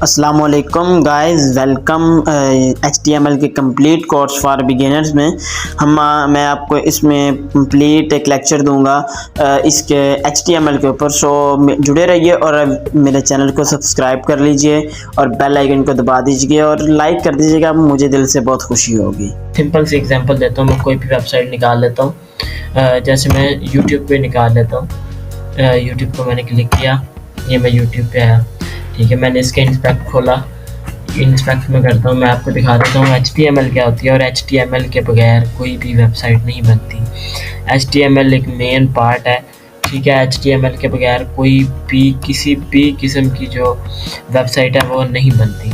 अस्सलामुअलैकुम guys, welcome HTML के complete course for beginners में मैं आपको इसमें कंप्लीट एक लेक्चर दूंगा इसके HTML के ऊपर। सो जुड़े रहिए और मेरे चैनल को सब्सक्राइब कर लीजिए और बेल आइकन को दबा दीजिए और लाइक कर दीजिएगा, मुझे दिल से बहुत खुशी होगी। सिंपल सी एग्जांपल देता हूँ, मैं कोई भी वेबसाइट निकाल लेता हूँ। जैसे मैं YouTube पे निकाल लेता हूँ। YouTube को मैंने क्लिक किया, ये मैं YouTube पे आया, ठीक है। मैंने इसका इंस्पेक्ट खोला, इंस्पेक्ट में करता हूँ, मैं आपको दिखा देता हूँ HTML क्या होती है। और HTML के बगैर कोई भी वेबसाइट नहीं बनती। HTML एक मेन पार्ट है, ठीक है। HTML के बगैर कोई भी किसी भी किस्म की जो वेबसाइट है वो नहीं बनती,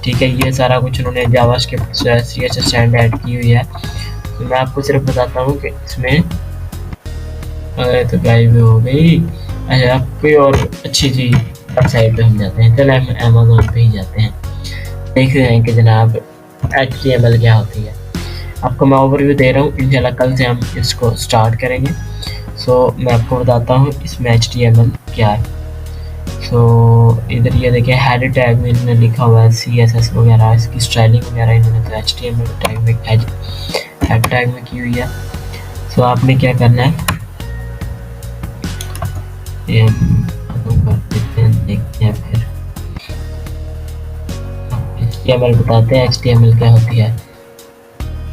ठीक है। ये सारा कुछ उन्होंने जावास्क्रिप्ट CSS स्टैंड ऐड की हुई है। तो मैं आपको सिर्फ बताता हूँ कि इसमें तो गायब हो गई। अच्छा, कोई और अच्छी सी वेबसाइट पे हम जाते हैं। चलो हम अमेज़न पे ही जाते हैं, देख रहे हैं कि जनाब HTML क्या होती है। आपको मैं ओवरव्यू दे रहा हूँ, इंशाल्लाह कल से हम इसको स्टार्ट करेंगे। सो मैं आपको बताता हूँ इसमें HTML क्या है। सो इधर ये देखिए, हेड टैग में इन्होंने लिखा हुआ है CSS वगैरह, इसकी स्टाइलिंग वगैरह इन्होंने तो HTML टैग में हेड टैग में की हुई है। सो आपने क्या करना है, ये देखते हैं, फिर HTML बताते हैं HTML क्या होती है।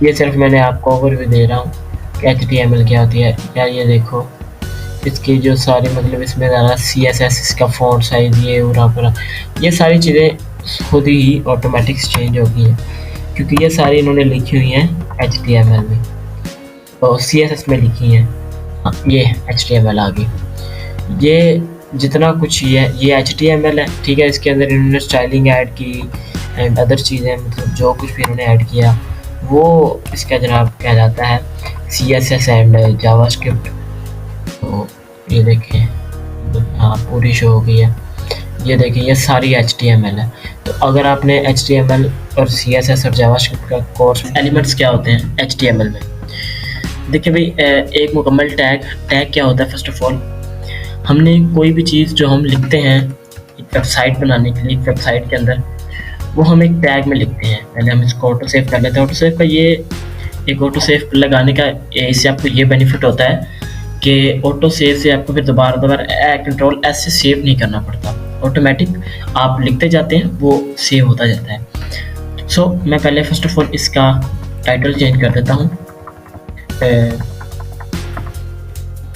ये सिर्फ मैंने आपको ओवरव्यू दे रहा हूँ कि HTML क्या होती है। यार ये देखो, इसकी जो सारी मतलब इसमें ज़रा CSS, इसका फॉन्ट साइज, ये पूरा ये सारी चीज़ें खुद ही ऑटोमेटिक चेंज होती हैं, क्योंकि ये सारी इन्होंने लिखी हुई हैं HTML में और CSS में लिखी हैं। ये HTML आ गई। ये जितना कुछ ये HTML है, ठीक है। इसके अंदर इन्होंने स्टाइलिंग ऐड की एंड अदर चीज़ें, मतलब जो कुछ भी इन्होंने ऐड किया वो इसका जनाब क्या जाता है CSS एंड जावास्क्रिप्ट। तो ये देखें, हाँ पूरी शो हो गई है। ये देखिए, ये सारी HTML है। तो अगर आपने HTML और CSS और जावास्क्रिप्ट का कोर्स, एलिमेंट्स क्या होते हैं HTML में, देखिए भाई, एक मुकम्मल टैग क्या होता है। फर्स्ट ऑफ ऑल, हमने कोई भी चीज़ जो हम लिखते हैं एक वेबसाइट बनाने के लिए, एक वेबसाइट के अंदर, वो हम एक टैग में लिखते हैं। पहले हम इसको ऑटो सेव कर लेते हैं। ऑटो सेव का ये एक ऑटो सेव लगाने का इससे आपको ये बेनिफिट होता है कि ऑटो सेव से आपको फिर दोबारा कंट्रोल S से सेव नहीं करना पड़ता। ऑटोमेटिक आप लिखते जाते हैं, वो सेव होता जाता है। सो मैं पहले फर्स्ट ऑफ ऑल इसका टाइटल चेंज कर देता हूँ।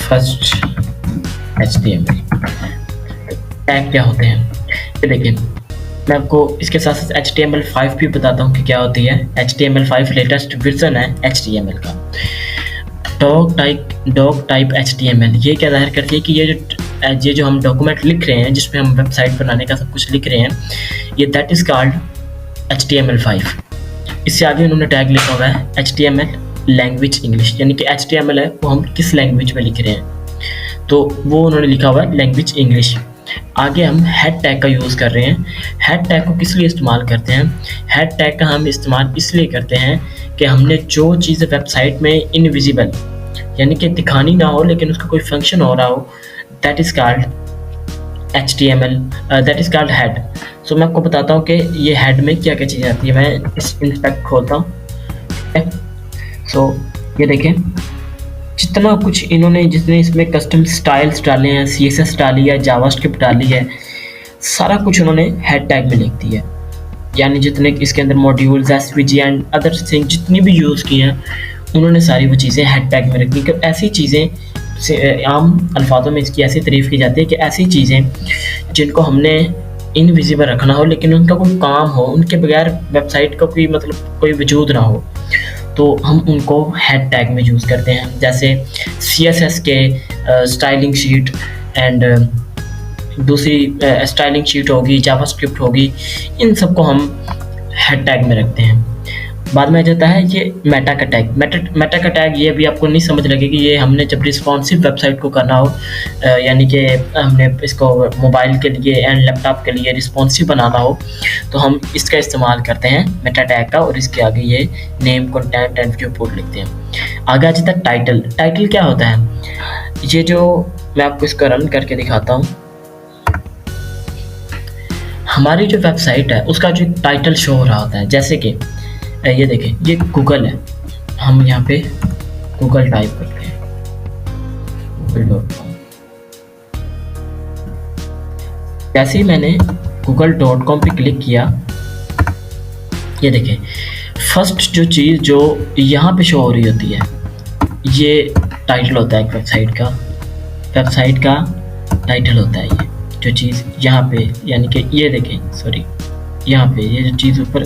फर्स्ट HTML टैग क्या होते हैं, ये देखिए। मैं आपको इसके साथ साथ HTML5 भी बताता हूँ कि क्या होती है। HTML5 लेटेस्ट वर्जन है HTML का। डॉक टाइप HTML ये क्या जाहिर करती है कि ये जो हम डॉक्यूमेंट लिख रहे हैं, जिसमें हम वेबसाइट बनाने का सब कुछ लिख रहे हैं, ये दैट इज़ कॉल्ड HTML5। इससे आगे उन्होंने टैग लिखा हुआ है HTML लैंग्वेज इंग्लिश, यानी कि HTML है वो हम किस लैंग्वेज में लिख रहे हैं, तो वो उन्होंने लिखा हुआ है लैंग्वेज इंग्लिश। आगे हम हेड टैग का यूज़ कर रहे हैं। हेड टैग को किस लिए इस्तेमाल करते हैं? हेड टैग का हम इस्तेमाल इसलिए करते हैं कि हमने जो चीज़ वेबसाइट में इनविजिबल, यानी कि दिखानी ना हो लेकिन उसका कोई फंक्शन हो रहा हो, that is called HTML, that is called head. So मैं आपको बताता हूँ कि ये हेड में क्या क्या चीज़ें आती है। मैं इस इंस्पेक्ट खोलता हूँ। सो ये देखें, जितना कुछ इन्होंने, जितने इसमें कस्टम स्टाइल्स डाले हैं, CSS डाली है, जावास्क्रिप्ट डाली है, सारा कुछ उन्होंने हेड टैग में लिख दिया है। यानी जितने इसके अंदर modules, SVG and other thing जितनी भी यूज़ की हैं, उन्होंने सारी वो चीज़ें हेड टैग में रख दी। कि ऐसी चीज़ें, आम अल्फाजों में इसकी ऐसी तारीफ़ की जाती है कि ऐसी चीज़ें जिनको हमने इनविजिबल रखना हो लेकिन उनका कोई काम हो, उनके बगैर वेबसाइट का कोई मतलब कोई वजूद ना हो, तो हम उनको हेड टैग में यूज़ करते हैं। जैसे CSS के स्टाइलिंग शीट एंड दूसरी स्टाइलिंग शीट होगी, जावास्क्रिप्ट होगी, इन सबको हम हेड टैग में रखते हैं। बाद में आ जाता है ये मेटा का टैग। मेटा का टैग ये भी आपको नहीं समझ लगेगी। ये हमने जब रिस्पॉन्सिव वेबसाइट को करना हो, यानी कि हमने इसको मोबाइल के लिए एंड लैपटॉप के लिए रिस्पॉन्सिव बनाना हो, तो हम इसका इस्तेमाल करते हैं मेटा टैग का। और इसके आगे ये name, content and view port लिखते हैं। आगे आ जाता है टाइटल। टाइटल क्या होता है? ये जो मैं आपको इसको रन करके दिखाता हूँ। हमारी जो वेबसाइट है उसका जो टाइटल शो हो रहा होता है, जैसे कि ये देखें, ये गूगल है, हम यहाँ पे गूगल टाइप करते हैं, google.com। जैसे ही मैंने google.com पे क्लिक किया, ये देखें फर्स्ट जो चीज़ जो यहाँ पे शो हो रही होती है, ये टाइटल होता है एक वेबसाइट का टाइटल होता है। ये जो चीज़ यहाँ पे, यानी कि ये देखें, सॉरी, यहाँ पे ये जो चीज़ ऊपर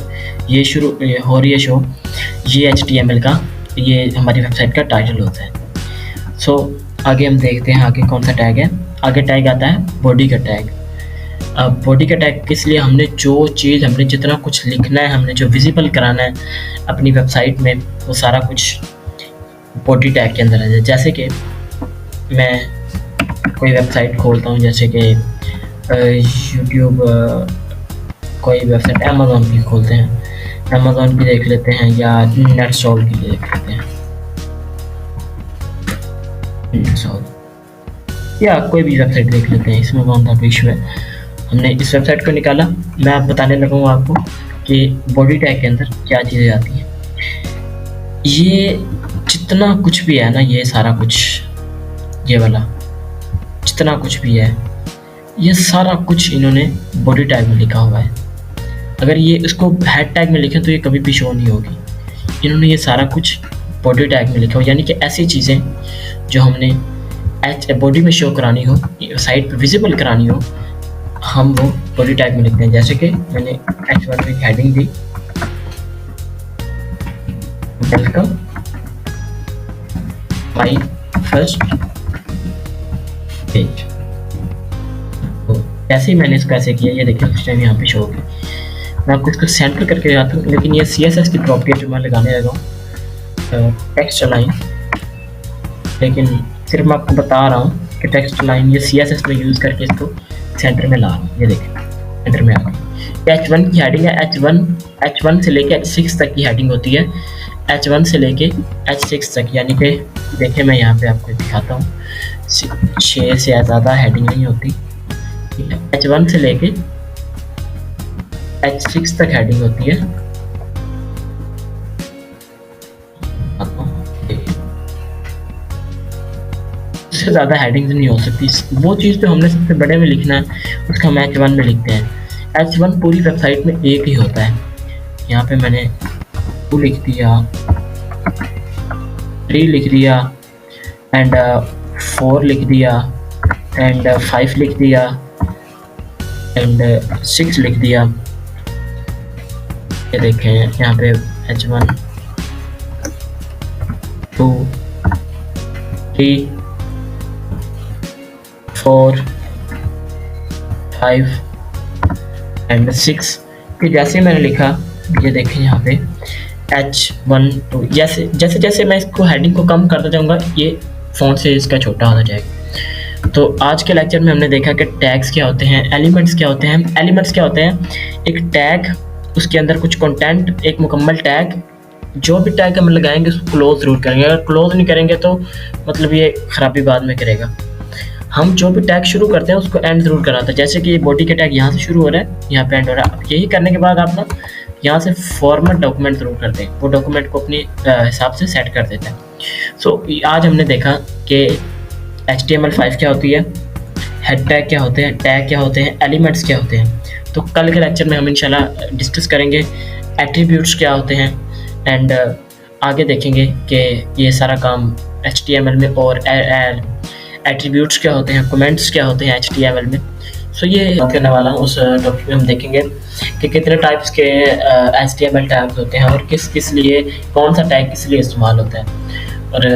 ये शुरू हो रही है शो, ये HTML का, ये हमारी वेबसाइट का टाइटल होता है। सो आगे हम देखते हैं आगे कौन सा टैग है। आगे टैग आता है बॉडी का टैग। अब बॉडी का टैग किस लिए, हमने जो चीज़, हमने जितना कुछ लिखना है, हमने जो विजिबल कराना है अपनी वेबसाइट में, वो सारा कुछ बॉडी टैग के अंदर है। जैसे कि मैं कोई वेबसाइट खोलता हूँ, जैसे कि यूट्यूब, कोई वेबसाइट अमेज़ॉन की खोलते हैं, अमेज़ॉन की देख लेते हैं, या नेटसॉल की देख लेते हैं, नेटसॉल, या कोई भी वेबसाइट देख लेते हैं। इसमें कौन सा इशू है, हमने इस वेबसाइट को निकाला। मैं आप बताने लगूँगा आपको कि बॉडी टैग के अंदर क्या चीज़ें आती हैं। ये जितना कुछ भी है ना, ये सारा कुछ, ये वाला जितना कुछ भी है, ये सारा कुछ इन्होंने बॉडी टैग में लिखा हुआ है। अगर ये इसको हेड टैग में लिखें तो ये कभी भी शो नहीं होगी। इन्होंने ये सारा कुछ बॉडी टैग में लिखा हो, यानी कि ऐसी चीज़ें जो हमने बॉडी में शो करानी हो, साइट पे विजिबल करानी हो, हम वो बॉडी टैग में लिखते हैं। जैसे कि मैंने H1 में heading the, welcome my first page. तो जैसे ही मैंने इसको ऐसे किया, ये देखिए उस टाइम यहाँ पे शो होगी। मैं आपको इसको सेंटर करके जाता हूँ, लेकिन ये CSS की प्रॉपर्टी जो मैं लगाने लगा हूँ, टेक्स्ट लाइन, लेकिन सिर्फ मैं आपको बता रहा हूँ कि टेक्स्ट लाइन ये CSS में यूज़ करके इसको सेंटर में ला रहा हूँ। ये देखिए सेंटर में आ गई। H1 की हेडिंग है, H1 से लेके H6 तक की हेडिंग होती है, H1 से लेके H6 तक, यानी कि देखिए मैं यहाँ पे आपको दिखाता हूँ, 6 से ज़्यादा हेडिंग नहीं होती। H1 से लेके H6 तक हेडिंग होती है। उससे ज़्यादा हेडिंग्स नहीं हो सकती। वो चीज़ जो हमने सबसे बड़े में लिखना है उसका हम H1 में लिखते हैं। H1 पूरी वेबसाइट में एक ही होता है। यहाँ पे मैंने 2 लिख दिया, 3 लिख दिया, एंड 4 लिख दिया, एंड 5 लिख दिया, एंड 6 लिख दिया। ये देखें यहाँ पे H1 2 3 4 5 एंड 6। फिर जैसे मैंने लिखा, ये देखें यहाँ पे H1 2, जैसे जैसे जैसे मैं इसको हेडिंग को कम करता जाऊँगा, ये फ़ॉन्ट से इसका छोटा होता जाएगा। तो आज के लेक्चर में हमने देखा कि टैग्स क्या होते हैं, एलिमेंट्स क्या होते हैं। एलिमेंट्स क्या होते हैं, एक टैग, उसके अंदर कुछ कंटेंट, एक मुकम्मल टैग। जो भी टैग हम लगाएंगे उसको क्लोज ज़रूर करेंगे, अगर क्लोज नहीं करेंगे तो मतलब ये ख़राबी बाद में करेगा। हम जो भी टैग शुरू करते हैं उसको एंड ज़रूर कराता है। जैसे कि ये बॉडी का टैग यहाँ से शुरू हो रहा है, यहाँ पे एंड हो रहा है। अब यही करने के बाद आप ना यहाँ से फॉर्मेट डॉक्यूमेंट ज़रूर करते हैं, वो डॉक्यूमेंट को अपने हिसाब से सेट कर देते हैं। सो आज हमने देखा कि HTML5 क्या होती है, हेड टैग क्या होते हैं, टैग क्या होते हैं, एलिमेंट्स क्या होते हैं। तो कल के लेक्चर में हम इंशाल्लाह डिस्कस करेंगे एट्रीब्यूट्स क्या होते हैं, एंड आगे देखेंगे कि ये सारा काम HTML में, और एट्रीब्यूट्स क्या होते हैं, कमेंट्स क्या होते हैं HTML में। सो ये करने वाला हूँ, उस टॉपिक में हम देखेंगे कि कितने टाइप्स के HTML टैग्स होते हैं और किस किस लिए कौन सा टैग किस लिए इस्तेमाल होता है। और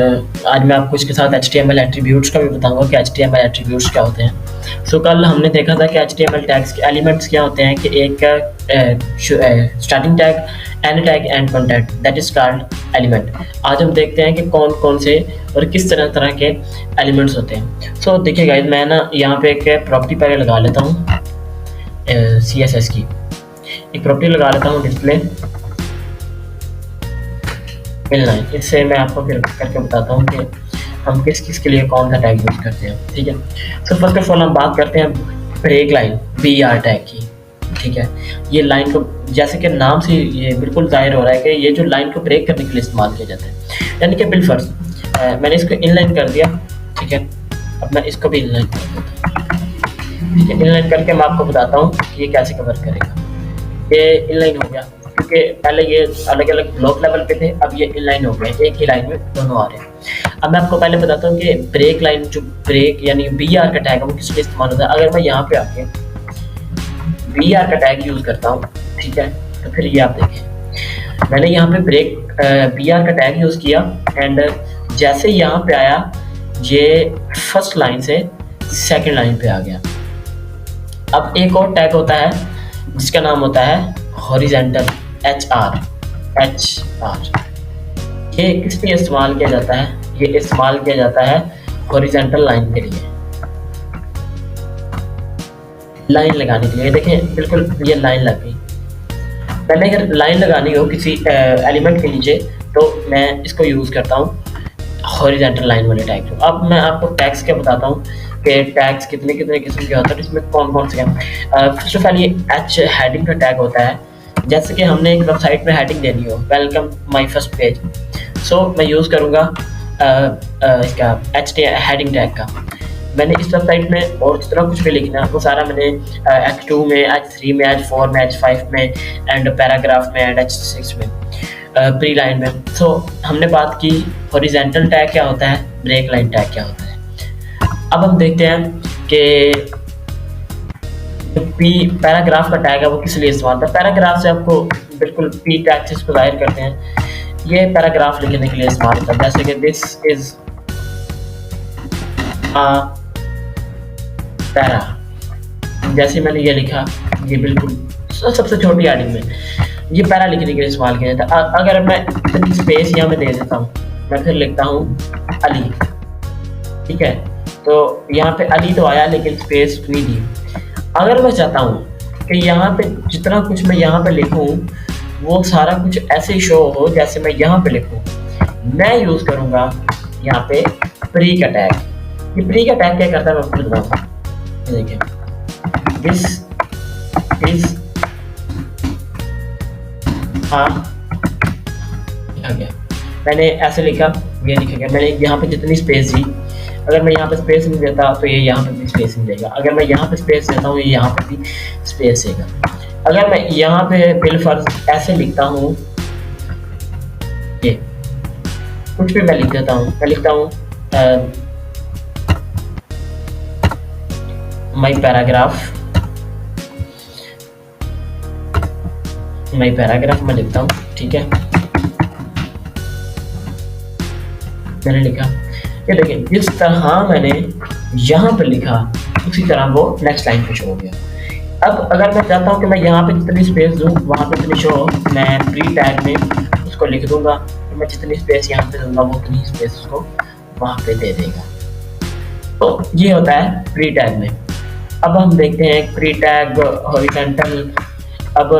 आज मैं आपको इसके साथ HTML एट्रीब्यूट्स का भी बताऊंगा कि HTML एट्रीब्यूट्स क्या होते हैं। सो कल हमने देखा था कि HTML टैग्स के एलिमेंट्स क्या होते हैं, कि एक starting tag, and tag, and content, that is called element. आज हम देखते हैं कि कौन कौन से और किस तरह के एलिमेंट्स होते हैं। सो देखिए गाइस, मैं ना यहाँ पे एक प्रॉपर्टी पहले लगा लेता हूँ, CSS की एक प्रॉपर्टी लगा लेता हूँ, डिस्प्ले इनलाइन। इससे मैं आपको फिर करके बताता हूँ कि हम किस किस के लिए कौन सा टैग यूज़ करते हैं। ठीक है, सो फर्स्ट ऑफ ऑल हम बात करते हैं ब्रेक लाइन BR टैग की। ठीक है। ये लाइन को, जैसे कि नाम से ये बिल्कुल ज़ाहिर हो रहा है कि ये जो लाइन को ब्रेक करने के लिए इस्तेमाल किया जाता है। यानी कि बिलफर्ज मैंने इसको इनलाइन कर दिया, ठीक है। अब मैं इसको भी इनलाइन कर देता हूँ, ठीक है। इनलाइन करके मैं आपको बताता हूँ कि ये कैसे कवर करेगा। ये इनलाइन हो गया, क्योंकि पहले ये अलग अलग ब्लॉक लेवल पे थे, अब ये इनलाइन हो गए, एक ही लाइन में दोनों आ रहे हैं। अब मैं आपको पहले बताता हूँ कि ब्रेक लाइन, जो ब्रेक यानी BR का टैग है वो किस लिए इस्तेमाल होता है। अगर मैं यहाँ पे आके BR का टैग यूज़ करता हूँ, ठीक है, तो फिर ये आप देखें, मैंने यहाँ पे ब्रेक BR का टैग यूज़ किया एंड जैसे यहाँ पे आया ये फर्स्ट लाइन से सेकंड लाइन पे आ गया। अब एक और टैग होता है जिसका नाम होता है हॉरिजेंटल, HR। ये किस लिए इस्तेमाल किया जाता है? ये इस्तेमाल किया जाता है हॉरिजेंटल लाइन के लिए, लाइन लगाने के लिए। देखें बिल्कुल ये लाइन लग गई। मैंने अगर लाइन लगानी हो किसी एलिमेंट के नीचे तो मैं इसको यूज़ करता हूँ हॉरिजेंटल लाइन वाले टैग। अब मैं आपको टैग्स क्या बताता हूँ कि टैग्स कितने कितने किस्म के होते हैं, इसमें कौन कौन से हैं। फर्स्ट ऑफ ऑल ये H हेडिंग का टैग होता है। जैसे कि हमने एक वेबसाइट में हेडिंग देनी हो, वेलकम माय फर्स्ट पेज, सो मैं यूज़ करूँगा इसका H हेडिंग टैग का। मैंने इस वेबसाइट में और जितना कुछ भी लिखना है वो सारा मैंने H2 में, H3 में, H4 में, H5 में एंड पैराग्राफ में एंड H6 में, प्री लाइन में। सो हमने बात की हॉरिजेंटल टैग क्या होता है, ब्रेक लाइन टैग क्या होता है। अब हम देखते हैं कि पैराग्राफ का टैग है वो किस लिए इस्तेमाल होता है। पैराग्राफ से आपको बिल्कुल P टैग से इसको जाहिर करते हैं। ये पैराग्राफ लिखने के लिए इस्तेमाल होता है, जैसे कि दिस इज पैरा। जैसे मैंने ये लिखा, ये बिल्कुल सबसे छोटी हेडिंग में ये पैरा लिखने के लिए इस्तेमाल किया जाता है। अगर मैं इतनी स्पेस यहाँ में दे देता हूँ, मैं फिर लिखता हूँ अली, ठीक है, तो यहाँ पे अली तो आया लेकिन स्पेस नहीं दी। अगर मैं चाहता हूँ कि यहाँ पे जितना कुछ मैं यहाँ पे लिखूँ वो सारा कुछ ऐसे शो हो जैसे मैं यहाँ पे लिखूँ, मैं यूज़ करूँगा यहाँ पे प्री का टैग। ये प्री का टैग क्या करता है मैं आपको बताऊँगा। देखिए, दिस इज आ गया, मैंने ऐसे लिखा, ये लिखा गया। मैंने यहाँ पे जितनी स्पेस दी, अगर मैं यहाँ पे स्पेस नहीं देता तो ये यहाँ पे भी स्पेस नहीं देगा। अगर मैं यहाँ पे स्पेस देता हूँ ये यहाँ पे भी स्पेस देगा। अगर मैं यहाँ पे बिलफर्ज ऐसे लिखता हूँ, ये कुछ भी मैं लिख देता हूँ, मैं लिखता हूँ माई पैराग्राफ मैं लिखता हूँ, ठीक है। मैंने लिखा, ये देखिए जिस तरह मैंने यहाँ पे लिखा उसी तरह वो नेक्स्ट लाइन पे शो हो गया। अब अगर मैं चाहता हूँ कि मैं यहाँ पे जितनी स्पेस दूँ वहाँ पे जितनी शो हो, मैं प्री टैग में उसको लिख दूंगा, तो मैं जितनी स्पेस यहाँ पे दूंगा वो उतनी स्पेस उसको वहाँ पे दे देगा। तो ये होता है प्री टैग में। अब हम देखते हैं प्री टैग हॉरिजेंटल। अब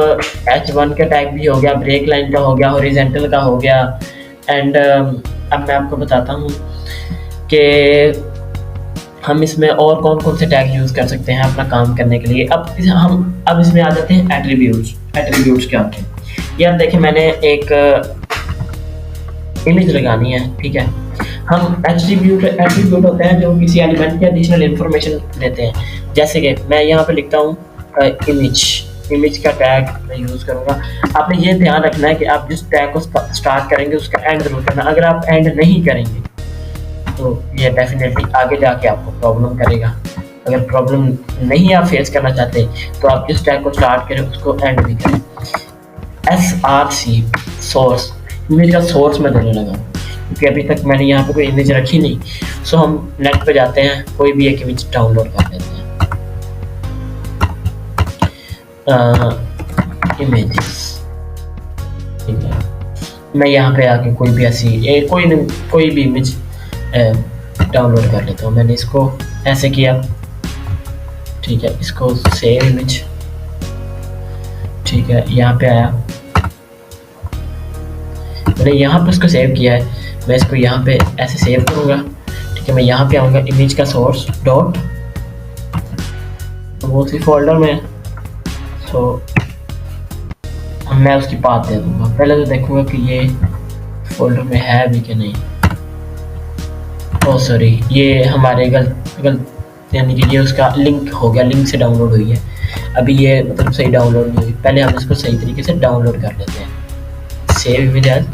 H1 का टैग भी हो गया, ब्रेक लाइन का हो गया, हॉरिजेंटल का हो गया एंड अब मैं आपको बताता हूँ कि हम इसमें और कौन कौन से टैग यूज़ कर सकते हैं अपना काम करने के लिए। अब इसमें आ जाते हैं एट्रीब्यूट्स। एट्रीब्यूट्स क्या होते हैं यार? देखिए, मैंने एक इमेज लगानी है, ठीक है। हम एट्रीब्यूट होते हैं जो किसी एलिमेंट की एडिशनल इंफॉर्मेशन देते हैं। जैसे कि मैं यहाँ पे लिखता हूँ इमेज का टैग मैं यूज़ करूँगा। आपने ये ध्यान रखना है कि आप जिस टैग को स्टार्ट करेंगे उसका एंड जरूर करना। अगर आप एंड नहीं करेंगे तो ये डेफिनेटली आगे जाके आपको प्रॉब्लम करेगा। अगर प्रॉब्लम नहीं आप फेस करना चाहते तो आप जिस टैग को स्टार्ट करें उसको एंड भी करें। SRC सोर्स, इमेज का सोर्स मैं देने लगा क्योंकि अभी तक मैंने यहाँ पे कोई इमेज रखी नहीं। सो हम नेट पे जाते हैं, कोई भी एक इमेज डाउनलोड कर लेते हैं। इमेजेस, ठीक है। मैं यहाँ पे आके कोई भी ऐसी कोई भी इमेज डाउनलोड कर लेता हूँ। मैंने इसको ऐसे किया, ठीक है। इसको सेव इमेज, ठीक है। यहाँ पे आया, मैंने यहाँ पे इसको सेव किया है। मैं इसको यहाँ पे ऐसे सेव करूँगा, ठीक है। मैं यहाँ पे आऊँगा, इमेज का सोर्स डॉट, वो उसी फोल्डर में तो मैं उसकी पाथ दे दूंगा। पहले तो देखूंगा कि ये फोल्डर में है भी कि नहीं। ओह सॉरी, ये हमारे गलत यानी कि ये उसका लिंक हो गया, लिंक से डाउनलोड हुई है। अभी ये मतलब सही डाउनलोड नहीं हुई, पहले हम इसको सही तरीके से डाउनलोड कर लेते हैं। सेव इमेज एज,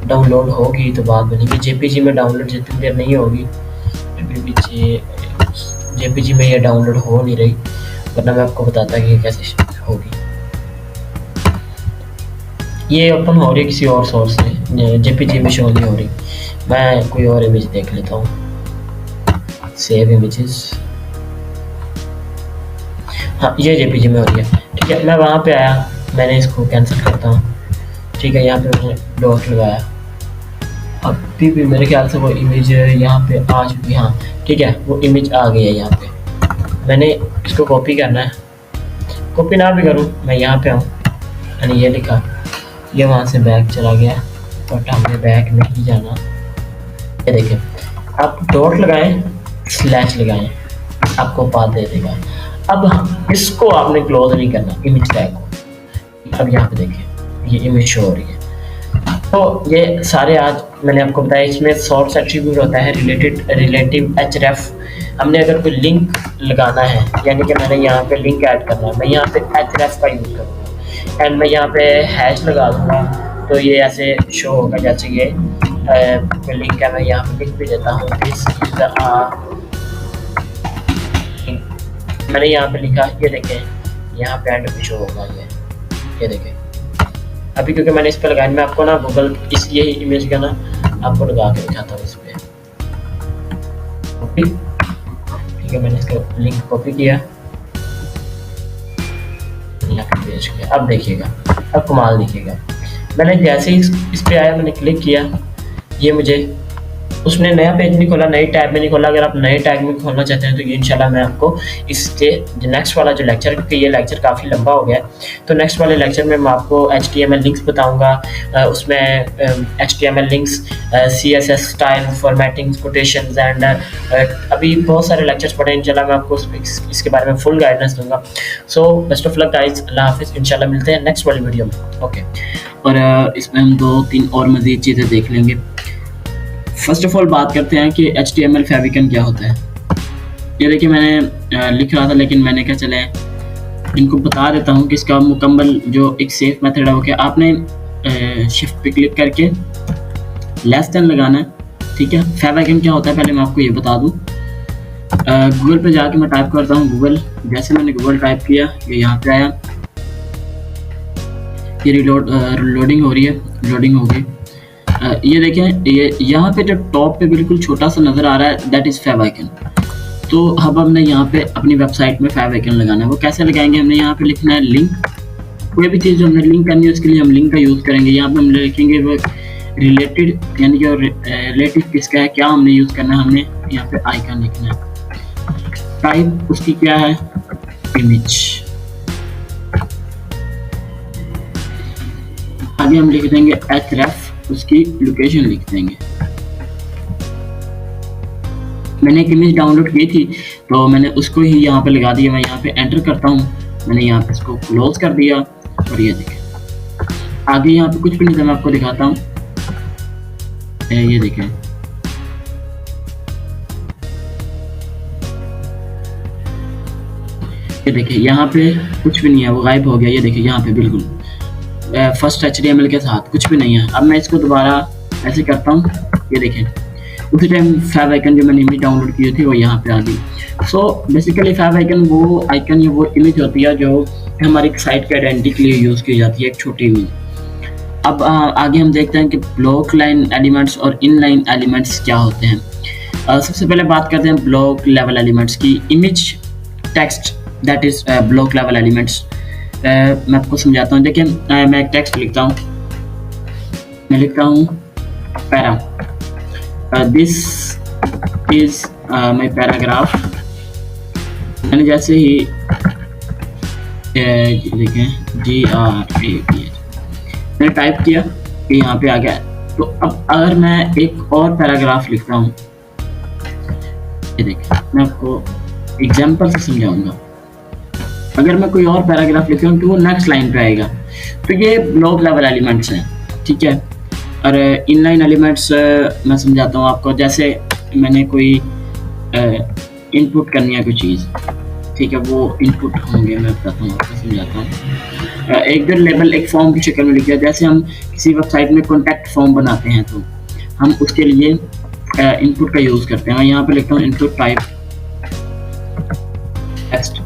डाउनलोड होगी तो बात बनेगी। जेपीजी में डाउनलोड जितनी देर नहीं होगी, अभी भी जेपीजी में ये डाउनलोड हो नहीं रही, वरना मैं आपको बताता कि ये कैसे होगी। ये ओपन हो रही है किसी और सोर्स से, जेपीजी में शो नहीं हो रही। मैं कोई और इमेज देख लेता हूँ। सेव इमेजेस, हाँ ये जेपीजी में हो रही है। ठीक है, मैं वहाँ पे आया, मैंने इसको कैंसिल करता हूँ। ठीक है, यहाँ पे मैंने डॉट लगाया। अभी भी मेरे ख्याल से वो इमेज यहाँ पे आ चुकी है। हाँ ठीक है, वो इमेज आ गई है यहाँ पे। मैंने इसको कॉपी करना है, कॉपी ना भी करूँ मैं यहाँ पे आऊँ, मैंने ये लिखा, ये वहाँ से बैक चला गया, बट हमने बैक नहीं जाना। ये देखिए, आप डॉट लगाएं, स्लैश लगाएं, आपको पाथ दे देगा। अब इसको आपने क्लोज नहीं करना, इमेज टैग को। अब यहाँ पे देखिए, ये इमेज शो हो रही है। तो ये सारे आज मैंने आपको बताया। इसमें सोर्स एट्रीब्यूट होता है, रिलेटिव href। हमने अगर कोई लिंक लगाना है, यानी कि मैंने यहाँ पे लिंक ऐड करना है, मैं यहाँ पे href का यूज़ करूँगा एंड मैं यहाँ पे हैश लगा दूँगा, तो ये ऐसे शो होगा जैसे ये कोई लिंक है। मैं यहाँ पे लिंक भी देता हूँ, दिस इज द मैंने यहाँ पे लिखा, ये देखें यहाँ पे एंड पे शो होगा ये देखें। अभी क्योंकि मैंने इस पर लगाया, मैं आपको ना गूगल इसलिए ही इमेज का ना आपको लगा के दिखाता हूँ इस पर। ठीक है, मैंने इसका लिंक कॉपी किया, यहाँ पे पेस्ट किया। अब देखिएगा, अब कमाल दिखेगा। मैंने जैसे ही इस पे आया, मैंने क्लिक किया, ये मुझे उसने नया पेज नहीं खोला, नई टैब में नहीं खोला। अगर आप नए टैब में खोलना चाहते हैं तो ये इंशाल्लाह मैं आपको इसके नेक्स्ट वाला जो लेक्चर, क्योंकि ये लेक्चर काफ़ी लंबा हो गया है, तो नेक्स्ट वाले लेक्चर में मैं आपको HTML लिंक्स बताऊंगा। उसमें HTML links, CSS style, formatting, quotations and अभी बहुत सारे लेक्चर्स पढ़े। इंशाल्लाह मैं आपको इसके बारे में फुल गाइडेंस दूंगा। So best of luck guys, अल्लाह हाफिज़। इंशाल्लाह मिलते हैं नेक्स्ट वाली वीडियो में। ओके, और इसमें हम 2-3 और मज़ीद चीज़ें देख लेंगे। फर्स्ट ऑफ ऑल बात करते हैं कि HTML फेविकन क्या होता है। ये देखिए, मैंने लिख रहा था, लेकिन मैंने क्या चले इनको बता देता हूँ कि इसका मुकम्मल जो एक सेफ मेथड है वो क्या। आपने शिफ्ट पे क्लिक करके लेस देन लगाना है। ठीक है, फेविकन क्या होता है पहले मैं आपको ये बता दूँ। गूगल पे जाके मैं टाइप करता हूँ गूगल। जैसे मैंने गूगल टाइप किया, ये यहाँ पे आया, ये लोडिंग हो रही है, लोडिंग हो गई। ये देखें, ये यहाँ पे जो टॉप पे बिल्कुल छोटा सा नज़र आ रहा है, दैट इज़ फेविकन। तो अब हमने यहाँ पे अपनी वेबसाइट में फेविकन लगाना है। वो कैसे लगाएंगे, हमने यहाँ पे लिखना है लिंक। कोई भी चीज़ जो हमने लिंक करनी है उसके लिए हम लिंक का यूज़ करेंगे। यहाँ पे हम लिखेंगे वो रिलेटेड, यानी कि रिलेटिव किसका है, क्या हमने यूज़ करना है। हमने यहाँ पे आइकन लिखना है। टाइप उसकी क्या है, इमेज। आगे हम लिख देंगे href, उसकी लोकेशन लिख देंगे। मैंने एक इमेज डाउनलोड की थी तो मैंने उसको ही यहाँ पे लगा दिया। मैं यहाँ पे एंटर करता हूँ, मैंने यहाँ पे इसको क्लोज कर दिया और ये देखें आगे यहाँ पे कुछ भी नहीं था। मैं आपको दिखाता हूँ, ये देखें, ये देखिए यहाँ पे कुछ भी नहीं है, वो गायब हो गया। ये देखिए यहाँ पे बिल्कुल फर्स्ट HTML के साथ कुछ भी नहीं है। अब मैं इसको दोबारा ऐसे करता हूँ, ये देखें उसी टाइम फेविकन जो मैंने इमेज डाउनलोड की थी वो यहाँ पे आ गई। सो बेसिकली फेविकन वो आइकन या वो इमेज होती है जो हमारी साइट के आइडेंटिटी के लिए यूज़ की जाती है, एक छोटी इमेज। अब आगे हम देखते हैं कि ब्लॉक लाइन एलिमेंट्स और इन लाइन एलिमेंट्स क्या होते हैं। सबसे पहले बात करते हैं ब्लॉक लेवल एलिमेंट्स की। Image text, that is block level elements. मैं आपको समझाता हूँ। देखिए, मैं एक टेक्स्ट लिखता हूँ, मैं लिखता हूँ para, this is my paragraph. मैंने जैसे ही देखें GRAPH मैंने टाइप किया कि यहाँ पे आ गया। तो अब अगर मैं एक और पैराग्राफ लिखता हूँ, ये देखिए मैं आपको एग्जाम्पल से समझाऊंगा। अगर मैं कोई और पैराग्राफ लिख रहा हूँ तो वो नेक्स्ट लाइन पे आएगा। तो ये ब्लॉक लेवल एलिमेंट्स हैं, ठीक है। और इनलाइन एलिमेंट्स मैं समझाता हूँ आपको। जैसे मैंने कोई इनपुट करनी है कोई चीज़, ठीक है, वो इनपुट होंगे, मैं बताता हूँ आपको, समझाता हूँ। एक दर लेबल एक फॉर्म की शक्ल में लिख दिया। जैसे हम किसी वेबसाइट में कॉन्टैक्ट फॉर्म बनाते हैं तो हम उसके लिए इनपुट का यूज़ करते हैं। मैं यहाँ पे लिखता हूँ इनपुट टाइप टेक्स्ट,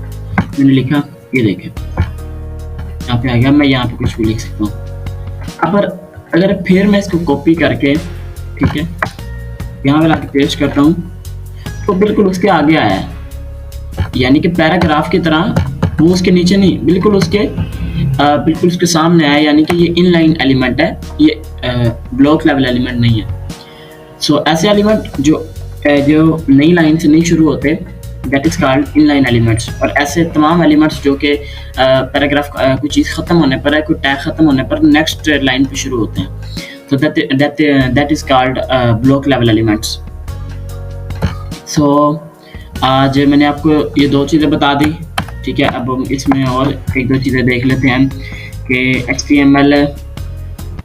मैंने लिखा, ये देखें यहाँ पे आ गया। मैं यहाँ पे कुछ भी लिख सकता हूँ। अब अगर फिर मैं इसको कॉपी करके, ठीक है, यहाँ पे लाके पेस्ट करता हूँ तो बिल्कुल उसके आगे आया है, यानी कि पैराग्राफ की तरह, वो उसके नीचे नहीं, बिल्कुल उसके सामने आया, यानी कि ये इनलाइन एलिमेंट है, ये ब्लॉक लेवल एलिमेंट नहीं है। सो ऐसे एलिमेंट जो नई लाइन से नहीं शुरू होते, that is called inline elements. और ऐसे तमाम एलिमेंट्स जो कि पैराग्राफ कोई चीज़ ख़त्म होने पर है, कोई टैग ख़त्म होने पर नेक्स्ट लाइन पे शुरू होते हैं, तो that is called block level elements. So आज मैंने आपको ये दो चीज़ें बता दी, ठीक है। अब हम इसमें और एक दो चीज़ें देख लेते हैं कि HTML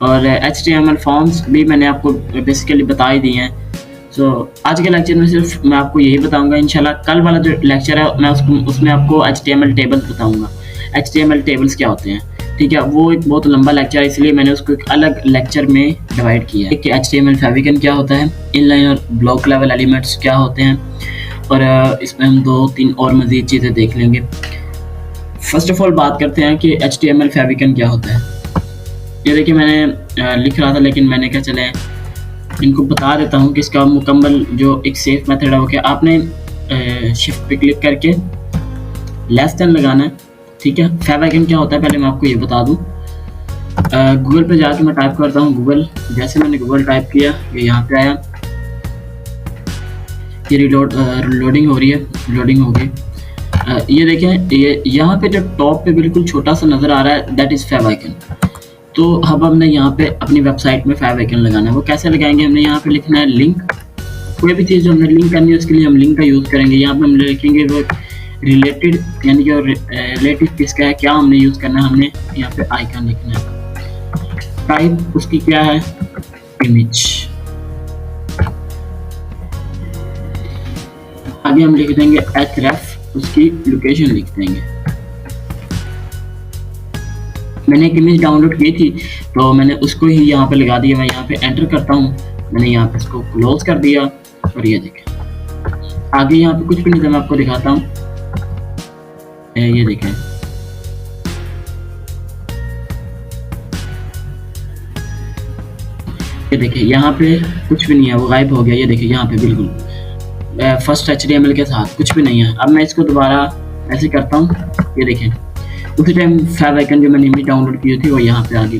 और HTML फॉर्म्स भी मैंने आपको बेसिकली बता ही दी हैं। सो आज के लेक्चर में सिर्फ मैं आपको यही बताऊंगा। इंशाल्लाह कल वाला जो लेक्चर है मैं उसमें आपको HTML टेबल्स बताऊंगा। HTML टेबल्स क्या होते हैं, ठीक है, वो एक बहुत लंबा लेक्चर है, इसलिए मैंने उसको एक अलग लेक्चर में डिवाइड किया है कि HTML फैविकन क्या होता है, इनलाइन और ब्लॉक लेवल एलिमेंट्स क्या होते हैं, और इसमें हम 2-3 और मज़ीद चीज़ें देख लेंगे। फर्स्ट ऑफ ऑल बात करते हैं कि HTML फैविकन क्या होता है। ये देखिए मैंने लिख रहा था, लेकिन मैंने क्या चले इनको बता देता हूँ कि इसका मुकम्मल जो एक सेफ मेथड है वो क्या। आपने शिफ्ट पे क्लिक करके लेस देन लगाना है, ठीक है। फैविकन क्या होता है पहले मैं आपको ये बता दूँ। गूगल पे जाके मैं टाइप करता हूँ गूगल। जैसे मैंने गूगल टाइप किया, ये यहाँ पे आया, ये लोडिंग हो रही है, लोडिंग हो गई। ये देखें, ये यहाँ पे जो टॉप पे बिल्कुल छोटा सा नज़र आ रहा है, दैट इज़ फैविकन। तो अब हमने यहाँ पे अपनी वेबसाइट में फैविकन लगाना है। वो कैसे लगाएंगे, हमने यहाँ पे लिखना है लिंक। कोई भी चीज़ जो हमने लिंक करनी है उसके लिए हम लिंक का यूज़ करेंगे। यहाँ पे हम लिखेंगे वो रिलेटेड, यानी कि रिलेटिव किसका है, क्या हमने यूज़ करना है, हमने यहाँ पे आइकन लिखना है। टाइप उसकी क्या है, इमेज। आगे हम लिख देंगे href, उसकी लोकेशन लिख देंगे। मैंने एक इमेज डाउनलोड की थी तो मैंने उसको ही यहाँ पे लगा दिया। मैं यहाँ पे एंटर करता हूँ, मैंने यहाँ पे इसको क्लोज कर दिया, और ये देखें आगे यहाँ पे कुछ भी नहीं था, मैं आपको दिखाता हूँ। ये देखें, ये देखें यहाँ पे कुछ भी नहीं है, वो गायब हो गया। ये देखें यहाँ पे बिल्कुल फर्स्ट HTML के साथ कुछ भी नहीं है। अब मैं इसको दोबारा ऐसे करता हूँ, ये देखें उसी टाइम फैविकन जो मैंने इमेज डाउनलोड की थी वो यहाँ पे आ गई।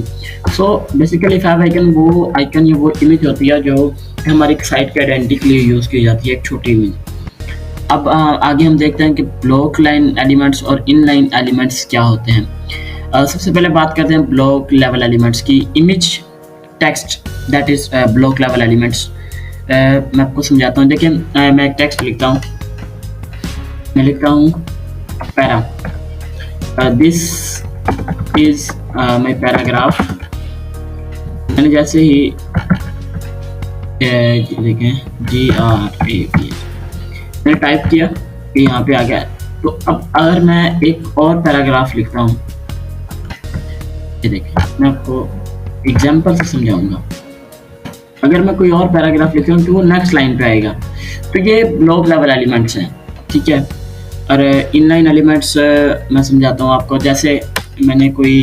सो बेसिकली फैविकन वो आइकन या वो इमेज होती है जो हमारी साइट के आइडेंटिटी के लिए यूज़ की जाती है, एक छोटी इमेज। अब आगे हम देखते हैं कि ब्लॉक लाइन एलिमेंट्स और इनलाइन एलिमेंट्स क्या होते हैं। सबसे पहले बात करते हैं ब्लॉक लेवल एलिमेंट्स की। Image text, that is block level elements. मैं आपको समझाता हूँ। देखिए मैं एक टेक्स्ट लिखता हूँ, मैं लिखता हूँ para, this is my paragraph. मैंने जैसे ही देखें GRAP मैंने टाइप किया, ये यहाँ पे आ गया। तो अब अगर मैं एक और पैराग्राफ लिखता हूँ, ये देखें मैं आपको एग्जाम्पल से समझाऊंगा। अगर मैं कोई और पैराग्राफ लिख रहा हूँ तो वो नेक्स्ट लाइन पे आएगा। तो ये ब्लॉक लेवल एलिमेंट्स हैं, ठीक है। और इनलाइन एलिमेंट्स मैं समझाता हूँ आपको। जैसे मैंने कोई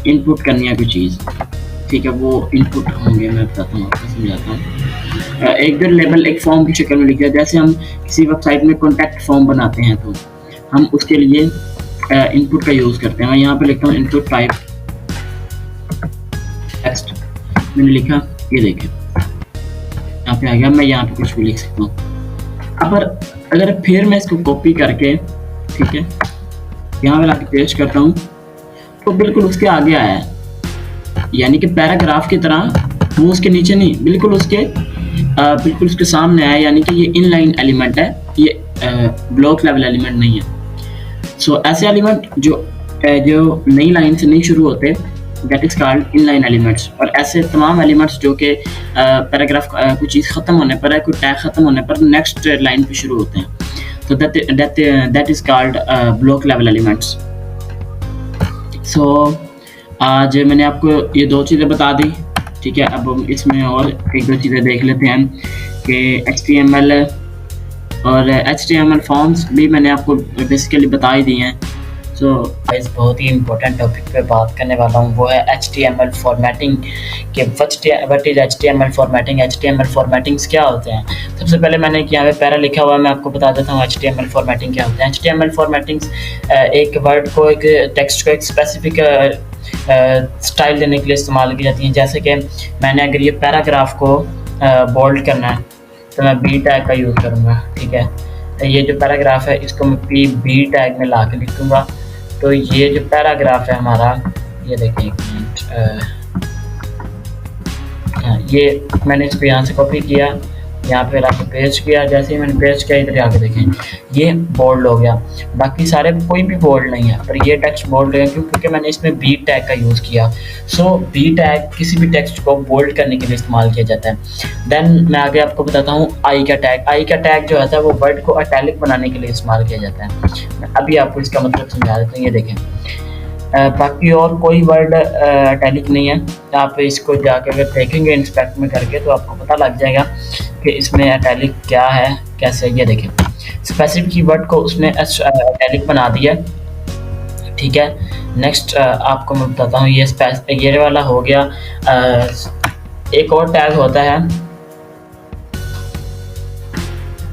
इनपुट करनी है कोई चीज़, ठीक है, वो इनपुट होंगे, मैं बताता हूँ आपको, समझाता हूँ। एक दर लेबल एक फॉर्म की शक्ल में लिख दिया। जैसे हम किसी वेबसाइट में कॉन्टैक्ट फॉर्म बनाते हैं तो हम उसके लिए इनपुट का यूज़ करते हैं। मैं यहाँ पे लिखता हूँ इनपुट टाइप टेक्स्ट, मैंने लिखा, ये देखें यहाँ पे आ गया। मैं यहाँ पे कुछ भी लिख सकता हूँ। अब अगर फिर मैं इसको कॉपी करके, ठीक है, यहाँ पे लाके पेस्ट करता हूँ तो बिल्कुल उसके आगे आया है, यानी कि पैराग्राफ की तरह, वो उसके नीचे नहीं, बिल्कुल उसके सामने आया, यानी कि ये इनलाइन एलिमेंट है, ये ब्लॉक लेवल एलिमेंट नहीं है। सो ऐसे एलिमेंट जो नई लाइन से नहीं शुरू होते that is called inline elements, और ऐसे तमाम एलिमेंट्स जो कि पैराग्राफ कोई चीज़ ख़त्म होने पर है, कोई टैग ख़त्म होने पर नेक्स्ट लाइन पे शुरू होते हैं, तो that is called block level elements. So आज मैंने आपको ये दो चीज़ें बता दी, ठीक है। अब हम इसमें और एक दो चीज़ें देख लेते हैं कि HTML और HTML फॉर्म्स भी मैंने आपको बेसिकली बता ही दी हैं। सो इस बहुत ही इम्पोर्टेंट टॉपिक पे बात करने वाला हूँ, वो है HTML फॉर्मेटिंग के what is HTML formatting, HTML formattings क्या होते हैं। सबसे पहले मैंने यहाँ पे पैरा लिखा हुआ है, मैं आपको बता देता हूँ HTML फॉर्मेटिंग क्या होते हैं। HTML फॉर्मेटिंग्स एक वर्ड को, एक टेक्स्ट को एक स्पेसिफिक स्टाइल देने के लिए इस्तेमाल की जाती हैं। जैसे कि मैंने अगर ये पैराग्राफ को बोल्ड करना है तो मैं बी टैग का यूज़ करूँगा, ठीक है। ये जो पैराग्राफ है इसको मैं बी टैग में ला के लिख दूँगा, तो ये जो पैराग्राफ है हमारा, ये देखिए एक मिनट, ये मैंने इसको यहाँ से कॉपी किया, यहाँ पे आपको पेस्ट किया, जैसे ही मैंने पेस्ट किया इधर आके देखें ये बोल्ड हो गया। बाकी सारे कोई भी बोल्ड नहीं है, पर ये टेक्स्ट बोल्ड है क्योंकि मैंने इसमें बी टैग का यूज़ किया। सो बी टैग किसी भी टेक्स्ट को बोल्ड करने के लिए इस्तेमाल किया जाता है। देन मैं आगे आपको बताता हूँ आई का टैग। आई का टैग जो होता है वो वर्ड को अटैलिक बनाने के लिए इस्तेमाल किया जाता है। मैं अभी आपको इसका मतलब समझा देता हूँ, ये देखें। बाकी और कोई वर्ड अटैलिक नहीं है। आप इसको जाकर अगर देखेंगे इंस्पेक्ट में करके तो आपको पता लग जाएगा कि इसमें अटैलिक क्या है, कैसे। ये देखें स्पेसिफिक कीवर्ड को उसने अटैलिक बना दिया, ठीक है। नेक्स्ट आपको मैं बताता हूँ, ये वाला हो गया। एक और टैग होता है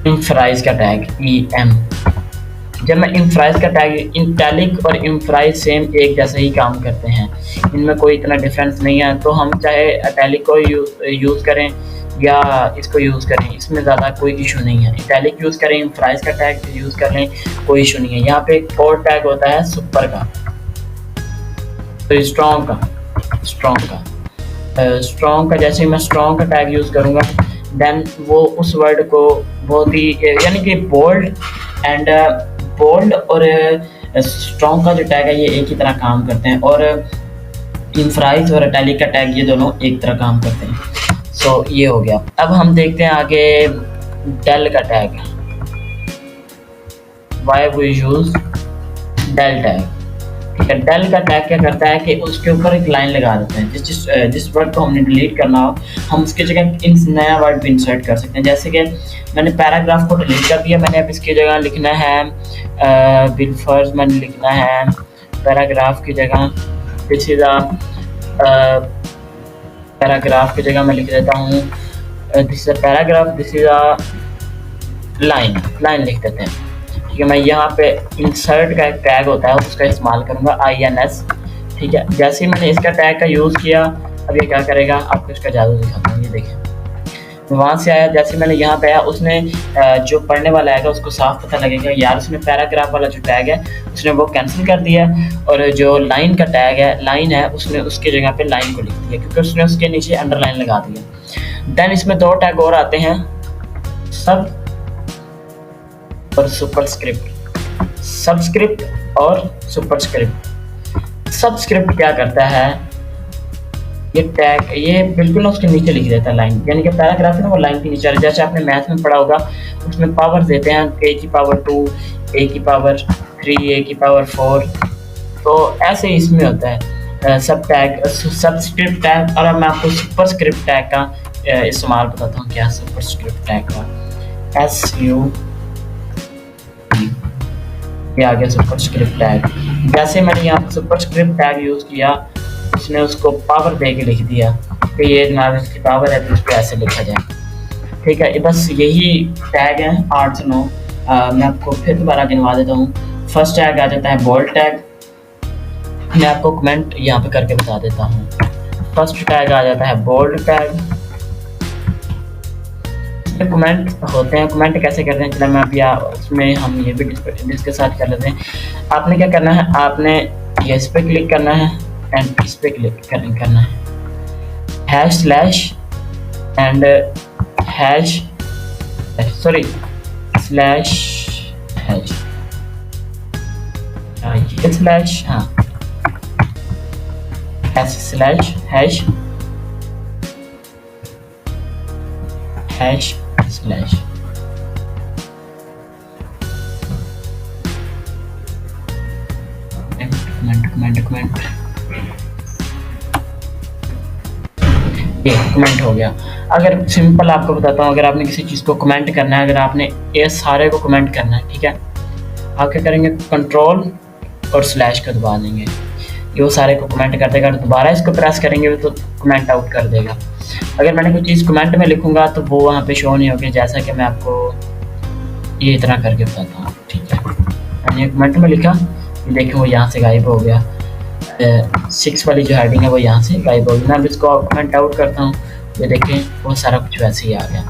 इनफ्राइज का टैग, EM। जब मैं इनफ्राइज का टैग, इटैलिक और इनफ्राइज सेम एक जैसे ही काम करते हैं, इनमें कोई इतना डिफरेंस नहीं है। तो हम चाहे इटैलिक को यूज़ करें या इसको यूज़ करें, इसमें ज़्यादा कोई इशू नहीं है। इटैलिक यूज़ करें, इनफ्राइज का टैग यूज़ कर लें, कोई इशू नहीं है। यहाँ पे एक और टैग होता है सुपर का, तो स्ट्रॉन्ग का जैसे ही मैं स्ट्रॉन्ग का टैग यूज़ करूँगा देन वो उस वर्ड को बहुत ही, यानी कि बोल्ड और स्ट्रॉन्ग का जो टैग है ये एक ही तरह काम करते हैं, और इनफ्राइज और इटैलिक का टैग ये दोनों एक तरह काम करते हैं। सो ये हो गया। अब हम देखते हैं आगे डेल का tag, why we use del tag, ठीक है। डेल का टैग क्या करता है कि उसके ऊपर एक लाइन लगा देते हैं। जिस वर्ड को हमने डिलीट करना हो हम उसकी जगह नया वर्ड भी इंसर्ट कर सकते हैं। जैसे कि मैंने पैराग्राफ को डिलीट कर दिया, मैंने अब इसकी जगह लिखना है बिलफर्ज, मैंने लिखना है पैराग्राफ की जगह दिस इज पैराग्राफ की जगह मैं लिख देता हूँ this is paragraph, this is line लिख देते हैं, ठीक है। मैं यहाँ पे इंसर्ट का एक टैग होता है उसका इस्तेमाल करूँगा, INS, ठीक है। जैसे ही मैंने इसका टैग का यूज़ किया, अब ये क्या करेगा, आपको इसका जादू दिखाता हूँ। ये देखें वहाँ से आया, जैसे मैंने यहाँ पे आया, उसने जो पढ़ने वाला आएगा उसको साफ पता लगेगा यार उसने पैराग्राफ वाला जो टैग है उसने वो कैंसिल कर दिया, और जो लाइन का टैग है, लाइन है, उसने उसकी जगह पे लाइन को लिख दिया क्योंकि उसने उसके नीचे अंडरलाइन लगा दिया। देन इसमें दो टैग और आते हैं, सब और सुपरस्क्रिप्ट। सबस्क्रिप्ट क्या करता है, ये टैग ये बिल्कुल ना उसके नीचे लिख देता है लाइन, यानी कि पैराग्राफ है ना वो लाइन के नीचे। जैसे आपने मैथ में पढ़ा होगा उसमें पावर देते हैं a की पावर 2, a की पावर 3, a की पावर 4, तो ऐसे ही इसमें होता है सबस्क्रिप्ट टैग। और अब मैं आपको सुपरस्क्रिप्ट टैग का इस्तेमाल बताता हूँ। क्या सुपरस्क्रिप्ट टैग का, SU, ये आ गया सुपरस्क्रिप्ट टैग। जैसे मैंने यहाँ पर सुपरस्क्रिप्ट टैग यूज़ किया, उसने उसको पावर दे के लिख दिया कि ये जनाब इसकी पावर है तो इस पर ऐसे लिखा जाए, ठीक है। बस यही टैग है 8 से 9। मैं आपको फिर दोबारा गिनवा देता हूँ। फर्स्ट टैग आ जाता है बोल्ड टैग, मैं आपको कमेंट यहाँ पे करके बता देता हूँ। फर्स्ट टैग आ जाता है बोल्ड टैग, कमेंट होते हैं। कमेंट कैसे करते हैं चलो मैं अभी उसमें हम ये भी डिस्कस कर लेते हैं। आपने क्या करना है, आपने इस पे क्लिक करना है एंड इस पे क्लिक करना है, hash slash and hash slash hash, slash हाँ स्लैश हैश स्लैश कमेंट ये कमेंट हो गया। अगर सिंपल आपको बताता हूँ, अगर आपने किसी चीज़ को कमेंट करना है, अगर आपने ये सारे को कमेंट करना है, ठीक है, आप क्या करेंगे, कंट्रोल और स्लैश को दबा देंगे, ये वो सारे को कमेंट कर देगा। दोबारा इसको प्रेस करेंगे तो कमेंट आउट कर देगा। अगर मैंने कोई चीज़ कमेंट में लिखूंगा तो वो वहाँ पे शो नहीं होगी, जैसा कि मैं आपको ये इतना करके बताता हूँ, ठीक है। मैंने कमेंट में लिखा, देखें वो यहाँ से गायब हो गया, 6 वाली जो हेडिंग है वो यहाँ से गायब हो गई। मैं अब इसको कमेंट आउट करता हूँ, ये देखें वो सारा कुछ वैसे ही आ गया।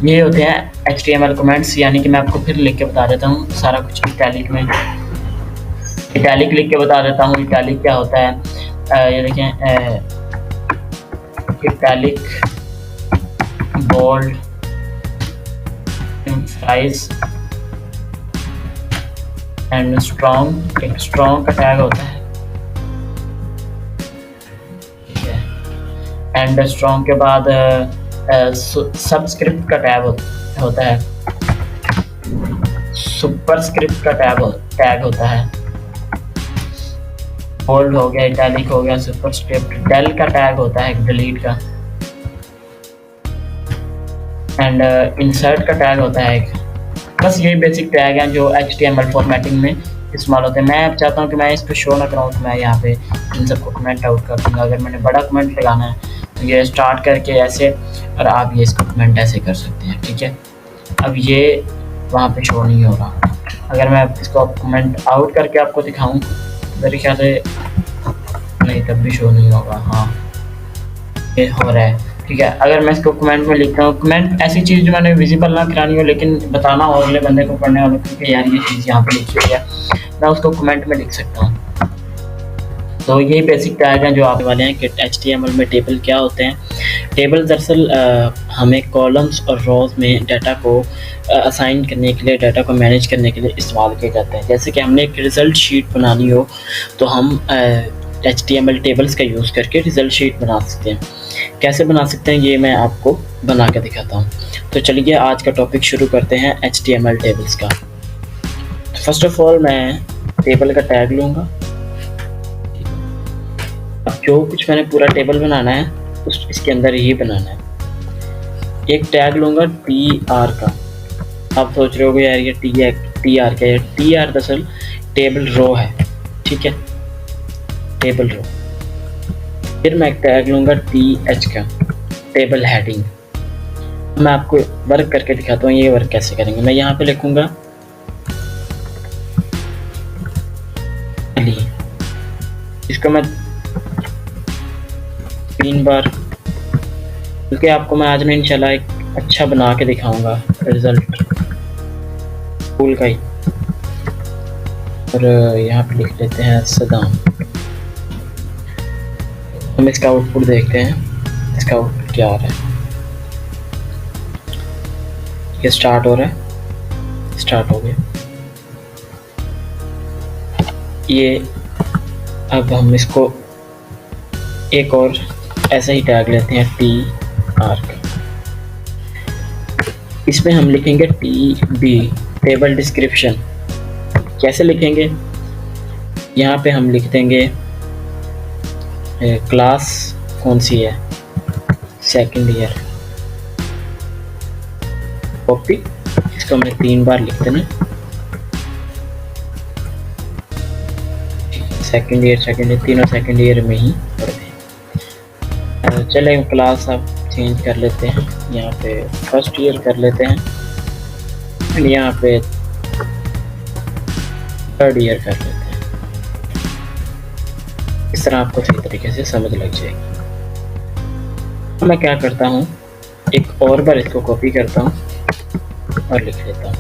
ये होते हैं HTML कमेंट्स, यानी कि मैं आपको फिर लिख के बता देता हूँ सारा कुछ इटैलिक में, इटैलिक लिख के बता देता हूँ। इटैलिक क्या होता है, ये देखें, italic, bold, emphasize and strong. एक स्ट्रॉन्ग का टैग होता है, ठीक है, एंड स्ट्रॉन्ग के बाद सबस्क्रिप्ट का टैग होता है, सुपरस्क्रिप्ट का टैग होता है, बोल्ड हो गया, इटैलिक हो गया, सुपरस्क्रिप्ट, डेल का टैग होता है, डिलीट का, एंड इंसर्ट का टैग होता है एक। बस यही बेसिक टैग हैं जो HTML फॉर्मेटिंग में इस्तेमाल होते हैं। मैं अब चाहता हूँ कि मैं इस पर शो ना कराऊँ, तो मैं यहाँ पे इन सबको कमेंट आउट कर दूँगा। अगर मैंने बड़ा कमेंट लगाना है तो ये स्टार्ट करके ऐसे, और आप ये इसको कमेंट ऐसे कर सकते हैं, ठीक है। अब ये वहाँ पे शो नहीं हो रहा। अगर मैं इसको कमेंट आउट करके आपको दिखाऊँ, मेरे ख्याल से नहीं, तब भी शो नहीं होगा। हाँ, ये हो रहा है, ठीक है। अगर मैं इसको कमेंट में लिखता हूँ, कमेंट ऐसी चीज़ जो मैंने विजिबल ना करानी हो, लेकिन बताना हो अगले बंदे को, पढ़ने वाले को कि यार ये चीज़ यहाँ पे लिखी हुई है, मैं उसको कमेंट में लिख सकता हूँ। तो यही बेसिक टैग हैं जो आप वाले हैं कि HTML में टेबल क्या होते हैं। टेबल दरअसल हमें कॉलम्स और रोज़ में डाटा को असाइन करने के लिए, डाटा को मैनेज करने के लिए इस्तेमाल किए जाते हैं। जैसे कि हमने एक रिज़ल्ट शीट बनानी हो तो हम HTML टेबल्स का यूज़ करके रिज़ल्ट शीट बना सकते हैं। कैसे बना सकते हैं ये मैं आपको बना के दिखाता हूँ। तो चलिए आज का टॉपिक शुरू करते हैं HTML टेबल्स का। फर्स्ट ऑफ ऑल मैं टेबल का टैग लूँगा। अब जो कुछ मैंने पूरा टेबल बनाना है इसके अंदर ही बनाना है। एक टैग लूँगा TR का। आप सोच रहे हो यार ये TR क्या है? TR दरअसल टेबल रो है, ठीक है, टेबल रो। फिर मैं एक टैग लूँगा TH का, टेबल हेडिंग। मैं आपको वर्क करके दिखाता हूँ ये वर्क कैसे करेंगे। मैं यहाँ पे लिखूँगा इसको मैं 3 बार, क्योंकि आपको मैं आज में इंशाल्लाह एक अच्छा बना के दिखाऊंगा रिजल्ट स्कूल का ही। और यहाँ पे लिख लेते हैं सदाम। हम इसका आउटपुट देखते हैं, इसका आउटपुट क्या आ रहा है। ये स्टार्ट हो रहा है, स्टार्ट हो गया ये। अब हम इसको एक और ऐसा ही टैग लेते हैं TR का। इसमें हम लिखेंगे TB, टेबल डिस्क्रिप्शन। कैसे लिखेंगे? यहाँ पे हम लिख देंगे क्लास कौन सी है, सेकंड ईयर, कॉपी। इसको हमने 3 बार लिख देना, सेकंड ईयर तीनों सेकंड ईयर में ही पढ़ते हैं। चले क्लास अब चेंज कर लेते हैं, यहाँ पे फर्स्ट ईयर कर लेते हैं, एंड यहाँ पे थर्ड ईयर कर लेते हैं। इस तरह आपको सही तरीके से समझ लग जाएगी। तो मैं क्या करता हूँ, एक और बार इसको कॉपी करता हूँ और लिख लेता हूँ।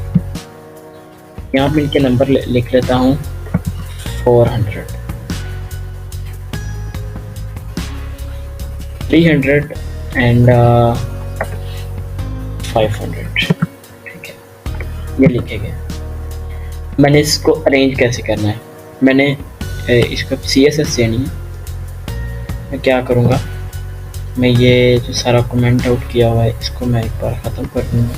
यहाँ पे इनके नंबर लिख लेता हूँ 400, 300 एंड 500, ठीक है, ये लिखे गए। मैंने इसको अरेंज कैसे करना है, मैंने इसको CSS देनी है। मैं क्या करूँगा, मैं ये जो सारा कमेंट आउट किया हुआ है इसको मैं एक बार ख़त्म कर दूँगा।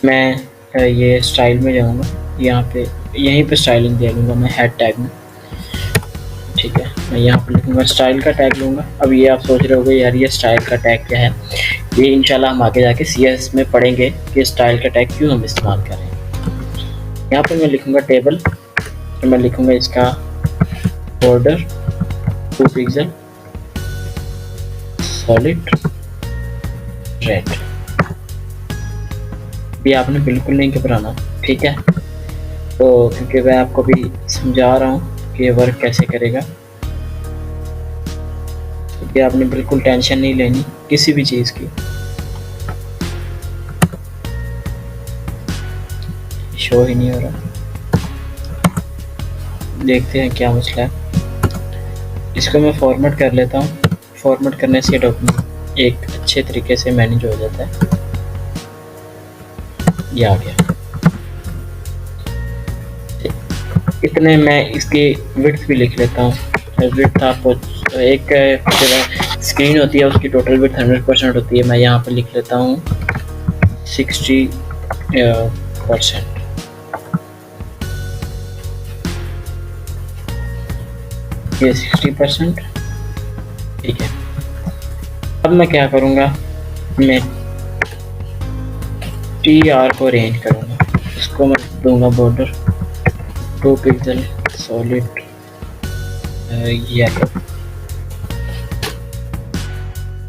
मैं ये स्टाइल में जाऊँगा, यहाँ पे यहीं पे स्टाइलिंग दे लूँगा मैं हेड टैग में। ठीक है, मैं यहाँ पर लिखूँगा स्टाइल का टैग लूँगा। अब ये आप सोच रहे होगे यार ये स्टाइल का टैग क्या है, ये इंशाल्लाह हम आगे जाके CSS में पढ़ेंगे कि स्टाइल का टैग क्यों हम इस्तेमाल कर रहे हैं। यहाँ पर मैं लिखूँगा टेबल, तो मैं लिखूँगा इसका बॉर्डर 2 पिक्सल सॉलिड रेड। भी आपने बिल्कुल नहीं घबराना, ठीक है, तो क्योंकि मैं आपको भी समझा रहा हूँ कि ये वर्क कैसे करेगा, क्योंकि आपने बिल्कुल टेंशन नहीं लेनी किसी भी चीज़ की। शो ही नहीं हो रहा, देखते हैं क्या मसला है। इसको मैं फॉर्मेट कर लेता हूँ, फॉर्मेट करने से डॉक्यूमेंट एक अच्छे तरीके से मैनेज हो जाता है। ये आ गया। इतने मैं इसकी विड्थ भी लिख लेता हूँ। विड्थ आपको एक स्क्रीन होती है उसकी टोटल विड्थ 100% होती है, मैं यहाँ पर लिख लेता हूँ 60%। ये 60%, ठीक है। अब मैं क्या करूँगा, मैं TR को अरेंज करूँगा, इसको मैं दूंगा बॉर्डर 2 पिक्सल सॉलिड येलो।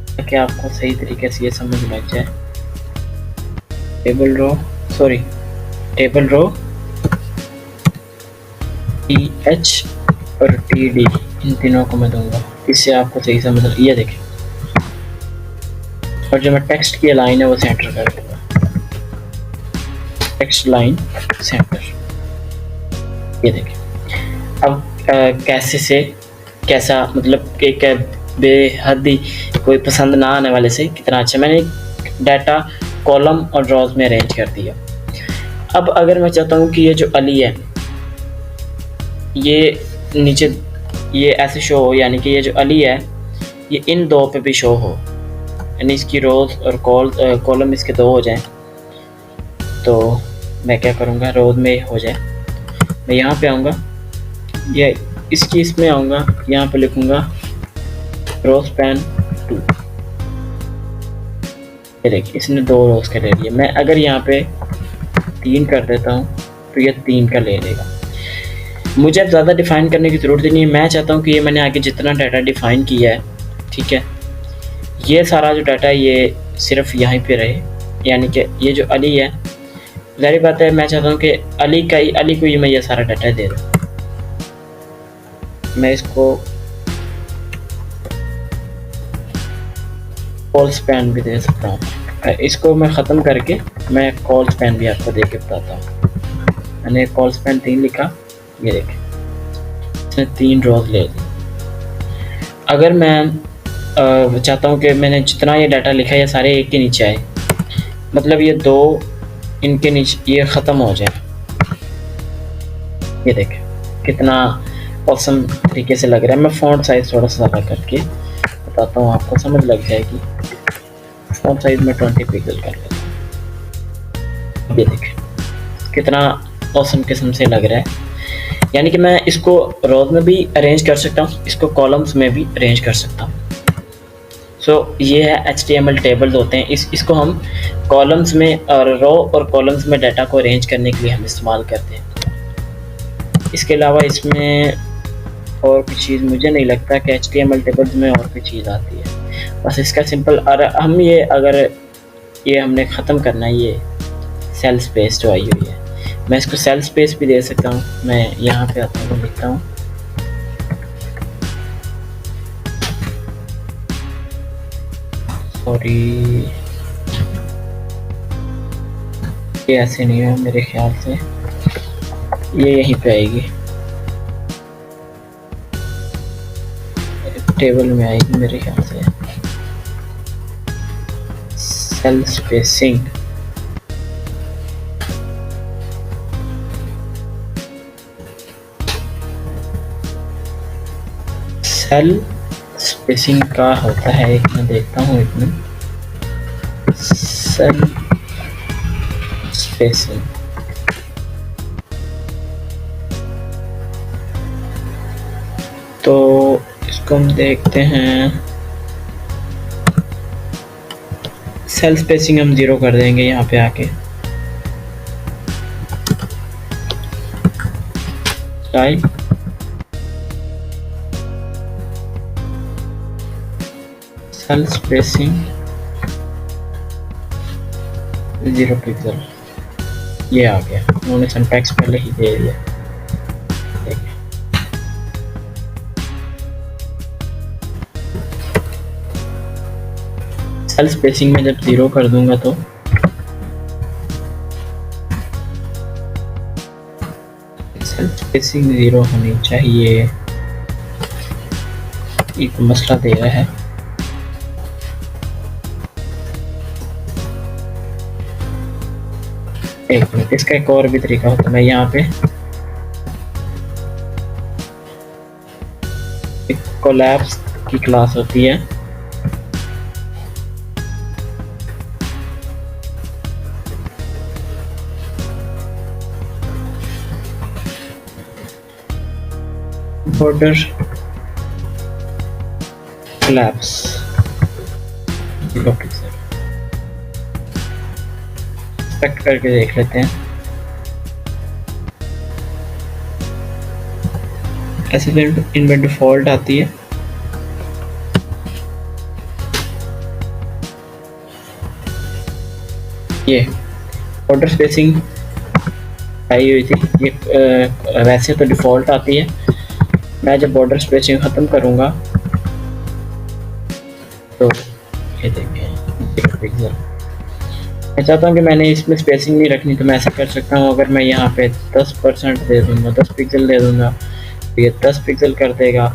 ताकि आपको सही तरीके से ये समझ लग जाए। टेबल रो TH और TD इन तीनों को मैं दूंगा, इससे आपको सही समझ लग। ये देखें, और जो मैं टेक्स्ट की लाइन है वो सेंटर कर दूंगा, टेक्स्ट लाइन सेंटर। ये देखें। अब कैसे से कैसा, मतलब एक बेहद ही कोई पसंद ना आने वाले से कितना अच्छा मैंने डाटा कॉलम और रॉज में अरेंज कर दिया। अब अगर मैं चाहता हूँ कि ये जो अली है ये नीचे ये ऐसे शो हो, यानी कि ये जो अली है ये इन दो पे भी शो हो, यानी इसकी रोज और कॉलम इसके दो हो जाएं, तो मैं क्या करूँगा, रोज में हो जाए। मैं यहाँ पे आऊँगा, ये इसकी इसमें आऊँगा, यहाँ पे लिखूँगा रो स्पैन 2। ये देखिए इसने 2 रोज का ले लिया। मैं अगर यहाँ पे 3 कर देता हूँ तो ये 3 का ले लेगा। मुझे अब ज़्यादा डिफ़ाइन करने की ज़रूरत नहीं है। मैं चाहता हूँ कि ये मैंने आगे जितना डाटा डिफ़ाइन किया है, ठीक है, ये सारा जो डाटा है ये सिर्फ यहीं पे रहे, यानी कि ये जो अली है, ज़ाहिर बात है मैं चाहता हूँ कि अली को ही मैं ये सारा डाटा दे दूँ। मैं इसको कॉल स्पैन भी दे सकता हूँ। इसको मैं ख़त्म करके मैं कॉल स्पैन भी आपको दे के बताता हूँ। मैंने कॉल स्पैन 3 लिखा, ये देखें इसने 3 रोज ले ली। अगर मैं चाहता हूँ कि मैंने जितना ये डाटा लिखा है ये सारे एक के नीचे आए, मतलब ये 2 इनके नीचे ये ख़त्म हो जाए। ये देखें कितना औसम तरीके से लग रहा है। मैं फ़ॉन्ट साइज़ थोड़ा सा ज़्यादा करके बताता हूँ, आपको समझ लग जाएगी। फ़ॉन्ट साइज़ में 20 पिक्सल कर लेता हूँ। ये देखें कितना औसम किस्म से लग रहा है। यानी कि मैं इसको रोज में भी अरेंज कर सकता हूँ, इसको कॉलम्स में भी अरेंज कर सकता हूँ। सो ये है HTML टेबल्स होते हैं। इसको हम कॉलम्स में और रो और कॉलम्स में डाटा को अरेंज करने के लिए हम इस्तेमाल करते हैं। इसके अलावा इसमें और कोई चीज़ मुझे नहीं लगता कि HTML टेबल्स में और कोई चीज़ आती है। बस इसका सिंपल, और हम ये अगर ये हमने ख़त्म करना है, ये सेल स्पेस जो आई हुई है, मैं इसको सेल स्पेस भी दे सकता हूँ। मैं यहाँ पे आता हूँ, लिखता हूँ सॉरी, ये ऐसे नहीं है मेरे ख्याल से, ये यहीं पे आएगी, टेबल में आएगी मेरे ख्याल से। सेल स्पेसिंग सेल स्पेसिंग का होता है, एक मैं देखता हूँ इसमें सेल स्पेसिंग। तो इसको हम देखते हैं, सेल स्पेसिंग हम 0 कर देंगे यहाँ पे आके। टाइप सेल स्पेसिंग 0 पिक्सल, ये आ गया। उन्होंने सिंटैक्स पहले ही दे दिया। सेल स्पेसिंग में जब 0 कर दूंगा तो सेल स्पेसिंग 0 होनी चाहिए, एक मसला दे रहा है। एक मिनट, इसका एक और भी तरीका होता है। मैं यहाँ पे एक कोलैप्स की क्लास होती है, बॉर्डर कोलैप्स 0 पिक्सल। एक्सपेक्ट करके देख लेते हैं। ऐसे इनमें डिफॉल्ट आती है, ये बॉर्डर स्पेसिंग आई हुई थी। ये वैसे तो डिफॉल्ट आती है, मैं जब बॉर्डर स्पेसिंग ख़त्म करूँगा तो ये देखें 0 पिक्सल। मैं चाहता हूँ कि मैंने इसमें स्पेसिंग नहीं रखनी, तो मैं ऐसा कर सकता हूँ, अगर मैं यहाँ पे 10% दे दूँगा, 10 पिक्सल दे दूँगा तो ये 10 पिक्सल कर देगा।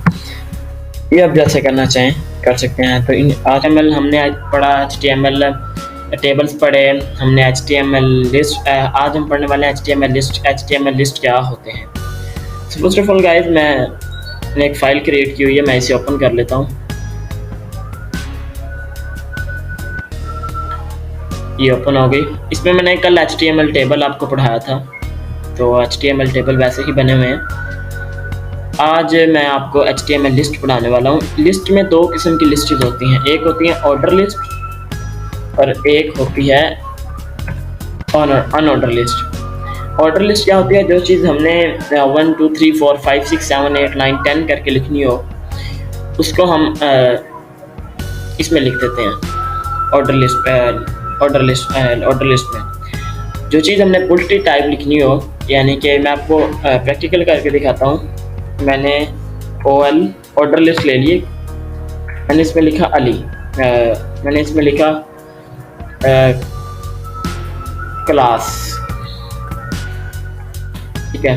ये आप जैसे करना चाहें कर सकते हैं। तो इन HTML हमने आज पढ़ा, HTML टेबल्स पढ़े, हमने HTML लिस्ट, आज हम पढ़ने वाले हैं HTML लिस्ट। HTML लिस्ट क्या होते हैं? So first of all guys, मैंने एक फ़ाइल क्रिएट की हुई है, मैं इसे ओपन कर लेता हूँ। ये ओपन हो गई। इसमें मैंने कल HTML टेबल आपको पढ़ाया था, तो HTML टेबल वैसे ही बने हुए हैं। आज मैं आपको HTML लिस्ट पढ़ाने वाला हूँ। लिस्ट में 2 किस्म की लिस्टें होती हैं, एक होती है ऑर्डर लिस्ट और एक होती है अनऑर्डर लिस्ट। ऑर्डर लिस्ट क्या होती है? जो चीज़ हमने 1 2 3 4 5 6 7 8 9 10 करके लिखनी हो, उसको हम इसमें लिख देते हैं ऑर्डर लिस्ट में। जो चीज़ हमने पुल्टी टाइप लिखनी हो, यानी कि मैं आपको प्रैक्टिकल करके दिखाता हूँ। मैंने ऑर्डर लिस्ट ले लिए, मैंने इसमें लिखा अली, मैंने इसमें लिखा क्लास, ठीक है,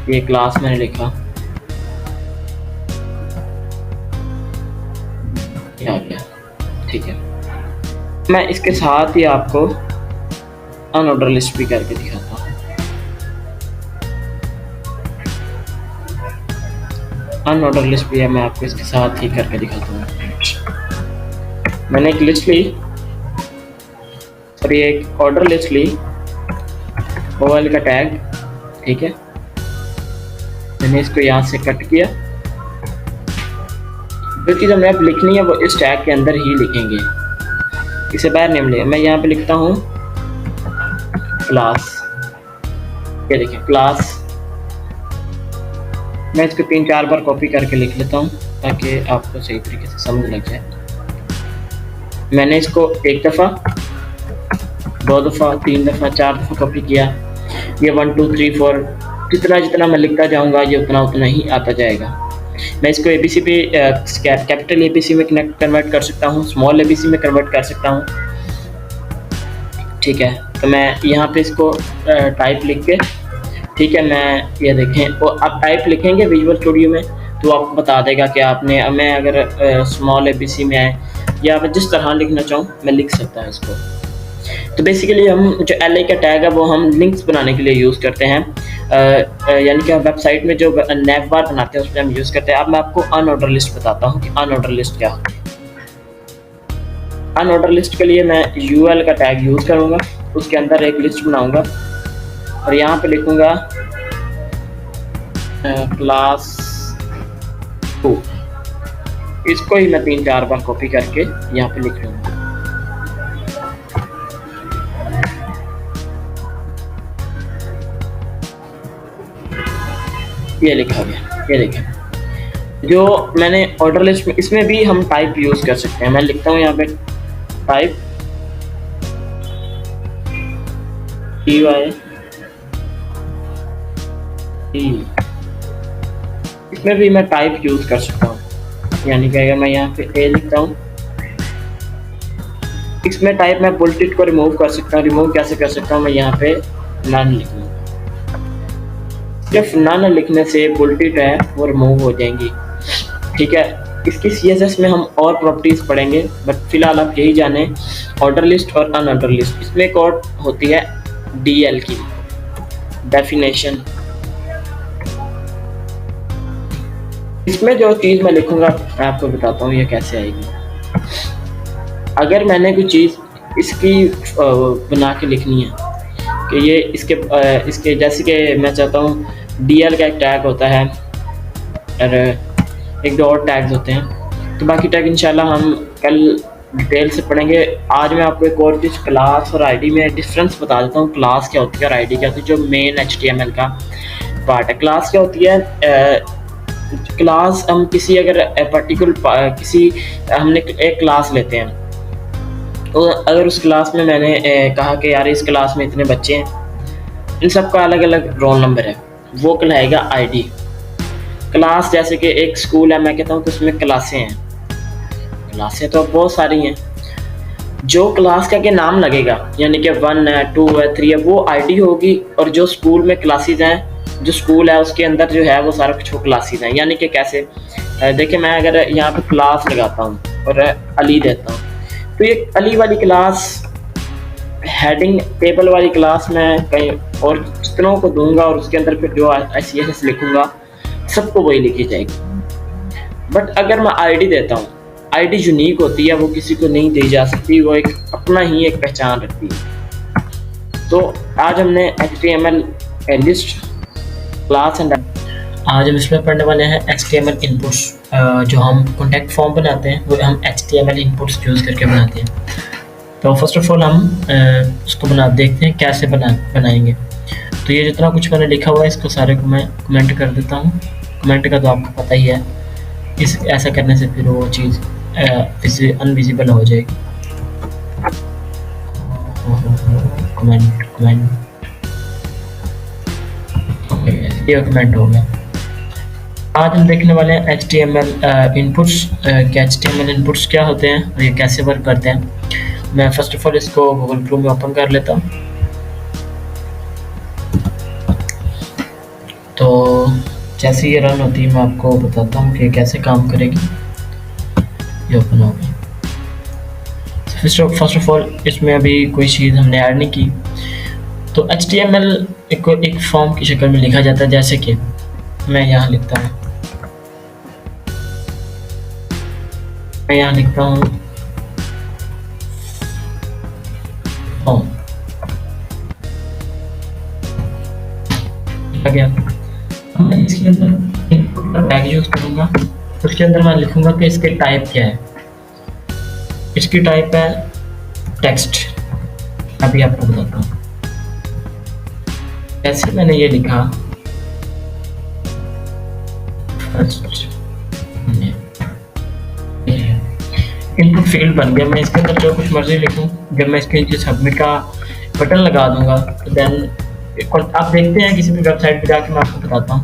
ये क्लास मैंने लिखा, ये आ गया, ठीक है। मैं इसके साथ ही आपको अनऑर्डर लिस्ट भी करके दिखाता हूँ। अनऑर्डर लिस्ट भी है, मैं आपको इसके साथ ही करके दिखाता हूँ। मैंने एक लिस्ट ली, सॉरी एक ऑर्डर लिस्ट ली, ओवल का टैग, ठीक है। मैंने इसको यहाँ से कट किया। जो चीज़ हमें अब लिखनी है वो इस टैग के अंदर ही लिखेंगे, इसे बाहर नहीं मिलेगा। मैं यहाँ पे लिखता हूँ क्लास, ये देखिए क्लास। मैं इसको 3-4 बार कॉपी करके लिख लेता हूँ ताकि आपको सही तरीके से समझ लग जाए। मैंने इसको 1 दफ़ा, 2 दफ़ा, 3 दफ़ा, 4 दफ़ा कॉपी किया। ये 1 2 3 4 जितना मैं लिखता जाऊँगा ये उतना ही आता जाएगा। मैं इसको ABC पे कैपिटल ABC में कन्वर्ट कर सकता हूँ, स्मॉल ABC में कन्वर्ट कर सकता हूँ, ठीक है। तो मैं यहाँ पे इसको टाइप लिख के, ठीक है, मैं ये देखें, वो आप टाइप लिखेंगे विजुअल स्टूडियो में तो आपको बता देगा कि आपने, मैं अगर स्मॉल ABC में है या मैं जिस तरह लिखना चाहूँ मैं लिख सकता हूँ इसको। तो बेसिकली हम जो LI का टैग है वो हम लिंक्स बनाने के लिए यूज़ करते हैं। यानी कि हम वेबसाइट में जो नैव बार बनाते हैं उसमें हम यूज़ करते हैं। अब मैं आपको अनऑर्डर लिस्ट बताता हूँ कि अनऑर्डर लिस्ट क्या होती है। अनऑर्डर लिस्ट के लिए मैं यूएल का टैग यूज़ करूँगा, उसके अंदर एक लिस्ट बनाऊँगा और यहाँ पे लिखूँगा क्लास 2। इसको ही मैं 3-4 बार कॉपी करके यहाँ पे लिख लूँगा। ये लिखा गया, ये देखिए जो मैंने ऑर्डर लिस्ट में, इसमें भी हम टाइप यूज़ कर सकते हैं। मैं लिखता हूँ यहाँ पे टाइप TY, इसमें भी मैं टाइप यूज़ कर सकता हूँ। यानी कि अगर मैं यहाँ पे ए लिखता हूँ, इसमें टाइप मैं बुलेटिन को रिमूव कर सकता हूँ। रिमूव कैसे कर सकता हूँ, मैं यहाँ पे नन लिखूँगा। सिर्फ नन लिखने से बुलेटिन है वो रिमूव हो जाएंगी, ठीक है। इसकी CSS में हम और प्रॉपर्टीज पढ़ेंगे, बट फिलहाल आप यही जाने ऑर्डर लिस्ट और अनऑर्डर लिस्ट। इसमें एक और होती है DL की डेफिनेशन। इसमें जो चीज़ मैं लिखूंगा मैं आपको बताता हूँ ये कैसे आएगी। अगर मैंने कोई चीज़ इसकी बना के लिखनी है कि ये इसके जैसे कि मैं चाहता हूँ DL का एक टैग होता है और एक दो और टैग्स होते हैं, तो बाकी टैग इंशाल्लाह हम कल डिटेल से पढ़ेंगे। आज मैं आपको एक और चीज़ क्लास और ID में डिफरेंस बता देता हूँ। क्लास क्या होती है और ID क्या होती है, जो मेन HTML का पार्ट है। क्लास क्या होती है, क्लास हम किसी अगर पर्टिकुलर किसी हमने एक क्लास लेते हैं, तो अगर उस क्लास में मैंने कहा कि यार इस क्लास में इतने बच्चे हैं, इन सब का अलग अलग रोल नंबर है, वो कहलाएगा ID। क्लास जैसे कि एक स्कूल है, मैं कहता हूँ कि उसमें क्लासें हैं, क्लासें तो बहुत सारी हैं, जो क्लास का के नाम लगेगा यानी कि 1 है 2 है 3 है वो ID होगी, और जो स्कूल में क्लासेज हैं, जो स्कूल है उसके अंदर जो है वो सारा कुछ वो क्लासेज हैं। यानी कि कैसे, देखिए मैं अगर यहाँ पे क्लास लगाता हूँ और अली देता हूँ, तो ये अली वाली क्लास हेडिंग टेबल वाली क्लास मैं कहीं और चित्रों को दूंगा और उसके अंदर फिर जो CSS लिखूंगा सबको वही लिखी जाएगी। बट अगर मैं ID देता हूँ, ID यूनिक होती है, वो किसी को नहीं दी जा सकती, वो एक अपना ही एक पहचान रखती है। तो आज हमने HTML लिस्ट, क्लास एंड आज हम इसमें पढ़ने वाले हैं HTML इनपुट्स। जो हम कॉन्टैक्ट फॉर्म बनाते हैं वो हम HTML इनपुट्स यूज़ करके बनाते हैं। तो फर्स्ट ऑफ ऑल हम उसको देखते हैं कैसे बनाएंगे। तो ये जितना कुछ मैंने लिखा हुआ है इसको सारे को मैं कमेंट कर देता हूँ। कमेंट का तो आपको पता ही है, ऐसा करने से फिर वो चीज़ अनविजिबल हो जाएगी। कमेंट ये कमेंट हो गया। आज हम देखने वाले हैं HTML इनपुट्स। HTML इनपुट्स क्या होते हैं और ये कैसे वर्क करते हैं। मैं फर्स्ट ऑफ ऑल इसको गूगल क्रोम में ओपन कर लेता हूँ। तो जैसे ये रन होती है मैं आपको बताता हूँ कि कैसे काम करेगी। ये ओपन हो गई। फर्स्ट ऑफ ऑल इसमें अभी कोई चीज़ हमने ऐड नहीं की। तो HTML एक फॉर्म की शक्ल में लिखा जाता है, जैसे कि मैं यहाँ लिखता हूँ, फॉर्म गया। मैं इसके अंदर इनपुट का टैग यूज करूँगा। उसके अंदर मैं लिखूँगा कि इसके टाइप क्या है। इसकी टाइप है टेक्स्ट। अभी आपको बताता हूँ कैसे मैंने ये लिखा। इनपुट फील्ड बन गया। मैं इसके अंदर जो कुछ मर्जी लिखूँ, जब मैं इसके नीचे सबमिट का बटन लगा दूंगा तो देन आप देखते हैं किसी भी वेबसाइट पे जाके मैं आपको बताता हूँ।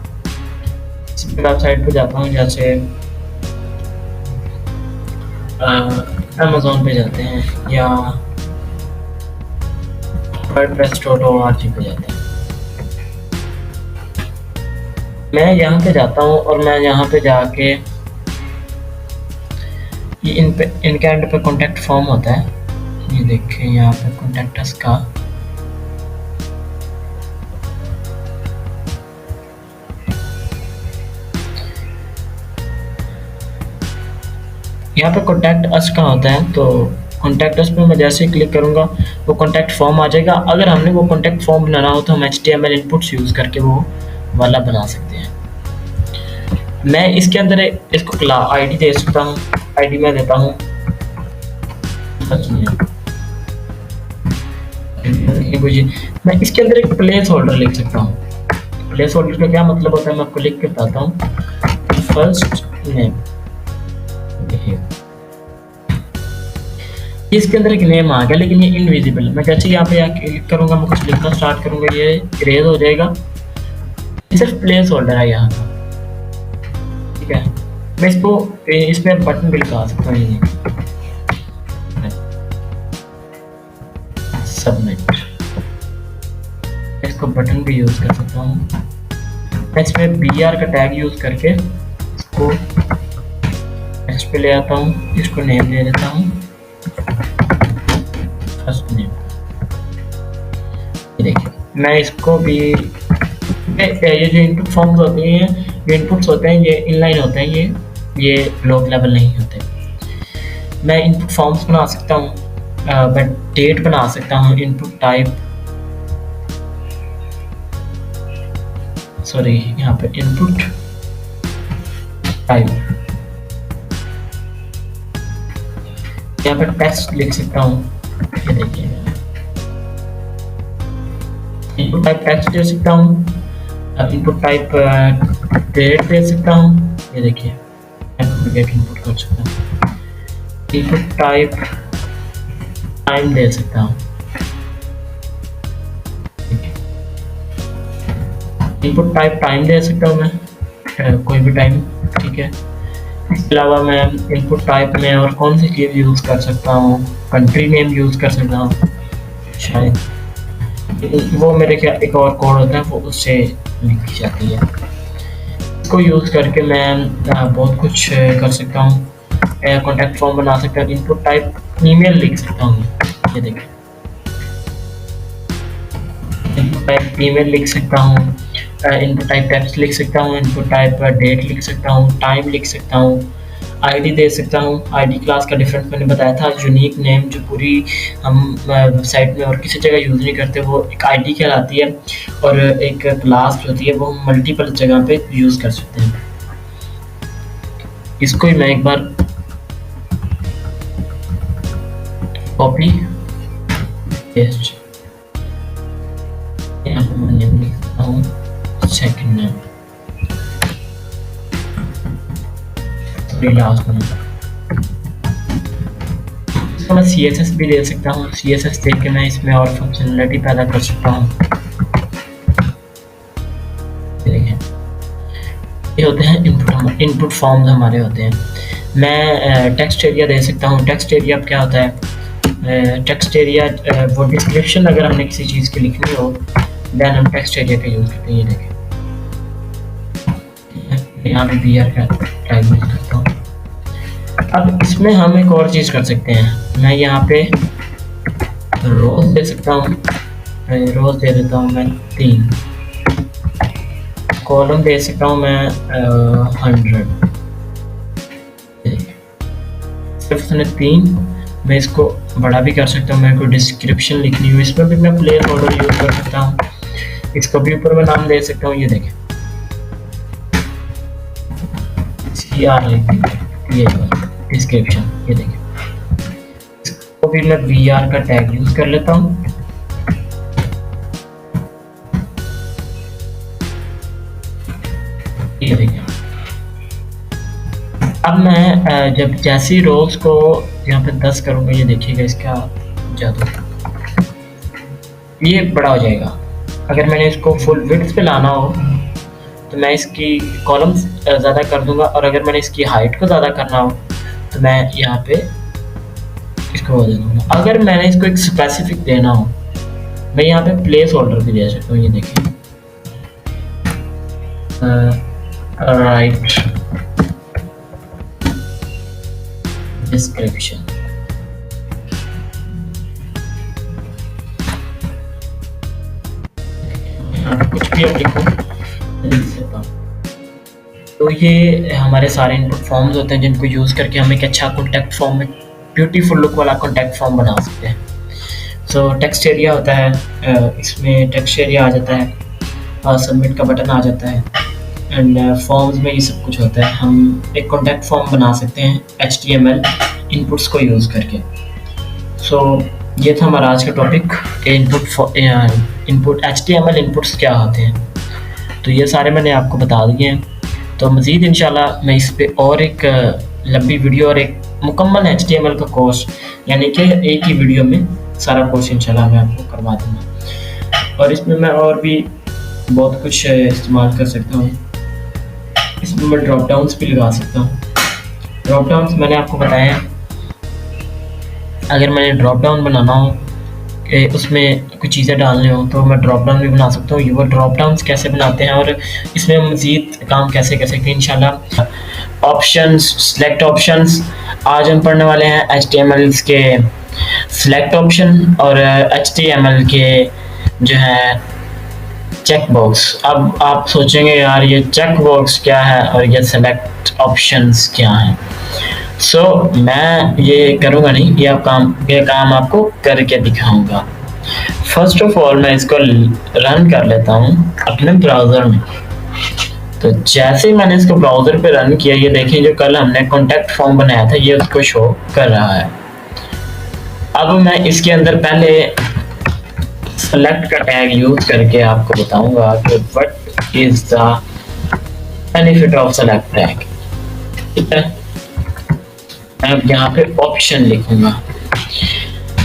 किसी भी वेबसाइट पे जाता हूँ, जैसे अमेज़न पे जाते हैं या wordpress.org पे जाते हैं। मैं यहाँ पे जाता हूँ और मैं यहाँ पे जाके ये इनके एंड पे कॉन्टैक्ट फॉर्म होता है। ये देखें यहाँ पे कॉन्टैक्ट अस का यहाँ पे कॉन्टैक्ट अस का होता है, तो कॉन्टैक्ट अस पे मैं जैसे ही क्लिक करूँगा वो कॉन्टैक्ट फॉर्म आ जाएगा। अगर हमने वो कॉन्टैक्ट फॉर्म बनाना हो तो हम HTML इनपुट्स यूज़ करके वो वाला बना सकते हैं। मैं इसके अंदर इसको क्लास आईडी दे सकता हूँ। आईडी मैं देता हूँ मैं इसके अंदर एक प्लेस होल्डर लिख सकता हूँ। प्लेस होल्डर का क्या मतलब होता है मैं आपको लिख के बताता हूँ। फर्स्ट नेम, इसके अंदर एक नेम आ गया लेकिन ये इनविजिबल है। मैं जैसे यहाँ पे क्लिक करूंगा, मैं कुछ लिखना स्टार्ट करूंगा, ये इरेज हो जाएगा। सिर्फ प्लेस होल्डर है यहाँ का, ठीक है। मैं इसको इसमें बटन भी लगा सकता हूँ, ये सबमिट, इसको बटन भी यूज कर सकता हूँ। मैं इसमें BR का टैग यूज करके इसको टेक्स्ट पे ले आता हूँ, इसको नेम दे देता हूँ फर्स्ट नेम। देखिए मैं इसको भी ये जो इनपुट फॉर्म्स होते हैं, ये इनपुट्स होते हैं, ये इनलाइन होते हैं, ये ब्लॉक लेवल नहीं होते। मैं इनपुट फॉर्म्स बना सकता हूँ, मैं डेट बना सकता हूँ, इनपुट टाइप, सॉरी यहाँ पे इनपुट टाइप, यहाँ पे टेक्स्ट लिख सकता हूँ। ये देखिए इनपुट टाइप टेक्स्ट दे सकता हूँ, इनपुट टाइप डेट दे सकता हूँ। ये देखिए इनपुट कर सकता हूँ, इनपुट टाइप टाइम दे सकता हूँ, इनपुट टाइप टाइम दे सकता हूँ मैं, कोई भी टाइम, ठीक है। इसके अलावा मैं इनपुट टाइप में और कौन सी चीज़ यूज़ कर सकता हूँ, कंट्री नेम यूज़ कर सकता हूँ शायद, वो मेरे क्या एक और कोड होता है वो उससे लिखी जाती है। इसको यूज़ करके मैं बहुत कुछ कर सकता हूँ। कॉन्टैक्ट फॉर्म बना सकता हूँ, इनपुट टाइप ईमेल लिख सकता हूँ। ये देखिए इनपुट टाइप ईमेल लिख सकता हूँ, इनपुट टाइप टेक्स्ट लिख सकता हूँ, इनपुट टाइप डेट लिख सकता हूँ, टाइम लिख सकता हूँ, आईडी दे सकता हूँ। आईडी क्लास का डिफरेंस मैंने बताया था, यूनिक नेम जो पूरी हम वेबसाइट में और किसी जगह यूज़ नहीं करते वो एक आईडी कहलाती है, और एक क्लास होती है वो हम मल्टीपल जगह पे यूज़ कर सकते हैं। इसको ही मैं एक बार कॉपी पेस्ट, यहाँ पर मैं नेम लिख सकता हूँ सेकंड नेम, लास्ट में इसको मैं CSS भी दे सकता हूँ। CSS दे के मैं इसमें और फंक्शनलिटी पैदा कर सकता हूँ। देखिए ये होते हैं इनपुट फॉर्म्स हमारे होते हैं। मैं टेक्स्ट एरिया दे सकता हूँ। टेक्स्ट एरिया क्या होता है, टेक्स्ट एरिया वो डिस्क्रिप्शन अगर हमने किसी चीज़ की लिखनी हो देन हम टेक्स्ट एरिया का यूज़ करते हैं। ये देखें यहाँ पे BR का टैग यूज़ करता हूँ। अब इसमें हम एक और चीज़ कर सकते हैं, मैं यहाँ पे रोज दे सकता हूँ, रोज दे देता हूँ मैं 3, कॉलम दे सकता हूँ मैं 100, सिर्फ उसने 3। मैं इसको बड़ा भी कर सकता हूँ, मेरे को डिस्क्रिप्शन लिखनी हो इसमें भी मैं प्लेस होल्डर यूज़ कर सकता हूँ। इसको भी ऊपर मैं नाम दे सकता हूँ, ये देखें ये डिस्क्रिप्शन, ये देखिए इसको भी मैं BR का टैग यूज कर लेता हूँ। ये देखिए अब मैं जब जैसी रोज को यहाँ पे 10 करूँगा, ये देखिएगा इसका जादू, ये बड़ा हो जाएगा। अगर मैंने इसको फुल विड्थ पे लाना हो तो मैं इसकी कॉलम्स ज़्यादा कर दूंगा, और अगर मैंने इसकी हाइट को ज़्यादा करना हो तो मैं यहाँ पे इसको दे दूँगा। अगर मैंने इसको एक स्पेसिफिक देना हो मैं यहाँ पे प्लेस होल्डर भी दे सकता हूँ। ये देखिए राइट डिस्क्रिप्शन, कुछ भी आप लिखो तो ये हमारे सारे इनपुट फॉर्म्स होते हैं जिनको यूज़ करके हम एक अच्छा कॉन्टैक्ट फॉर्म में ब्यूटीफुल लुक वाला कॉन्टैक्ट फॉर्म बना सकते हैं। सो टेक्स्ट एरिया होता है, इसमें टेक्स्ट एरिया आ जाता है और सबमिट का बटन आ जाता है एंड फॉर्म्स में ये सब कुछ होता है। हम एक कॉन्टैक्ट फॉर्म बना सकते हैं HTML इनपुट्स को यूज़ करके। सो ये था हमारा आज का टॉपिक कि इनपुट HTML इनपुट्स क्या होते हैं। तो ये सारे मैंने आपको बता दिए हैं। तो मज़ीद इंशाल्लाह मैं इस पे और एक लंबी वीडियो और एक मुकम्मल HTML का कोर्स, यानी कि एक ही वीडियो में सारा कोर्स इंशाल्लाह मैं आपको करवा दूँगा। और इसमें मैं और भी बहुत कुछ इस्तेमाल कर सकता हूँ। इसमें मैं ड्रॉप डाउन्स भी लगा सकता हूँ। ड्रॉप डाउन्स मैंने आपको बताया, अगर मैंने ड्रॉप डाउन बनाना हो कि उसमें कुछ चीज़ें डालने हो तो मैं ड्रॉप डाउन भी बना सकता हूँ। ये वो ड्रॉप डाउन्स कैसे बनाते हैं और इसमें हम मज़ीद काम कैसे कर सकते हैं इंशाल्लाह। ऑप्शंस, सिलेक्ट ऑप्शंस, आज हम पढ़ने वाले हैं HTML के सिलेक्ट ऑप्शन और HTML के जो है चेक बॉक्स। अब आप सोचेंगे यार ये चेक बॉक्स क्या है और ये सेलेक्ट ऑप्शंस क्या हैं। सो मैं ये करूँगा नहीं, ये काम आपको करके दिखाऊंगा। फर्स्ट ऑफ ऑल मैं इसको रन कर लेता हूँ अपने ब्राउज़र में। तो जैसे ही मैंने इसको ब्राउज़र पे रन किया, ये देखिए जो कल हमने कॉन्टैक्ट फॉर्म बनाया था ये उसको शो कर रहा है। अब मैं इसके अंदर पहले सेलेक्ट का टैग यूज करके आपको बताऊंगा कि what is the benefit of select tag. ठीक है, मैं अब यहाँ पे ऑप्शन लिखूंगा।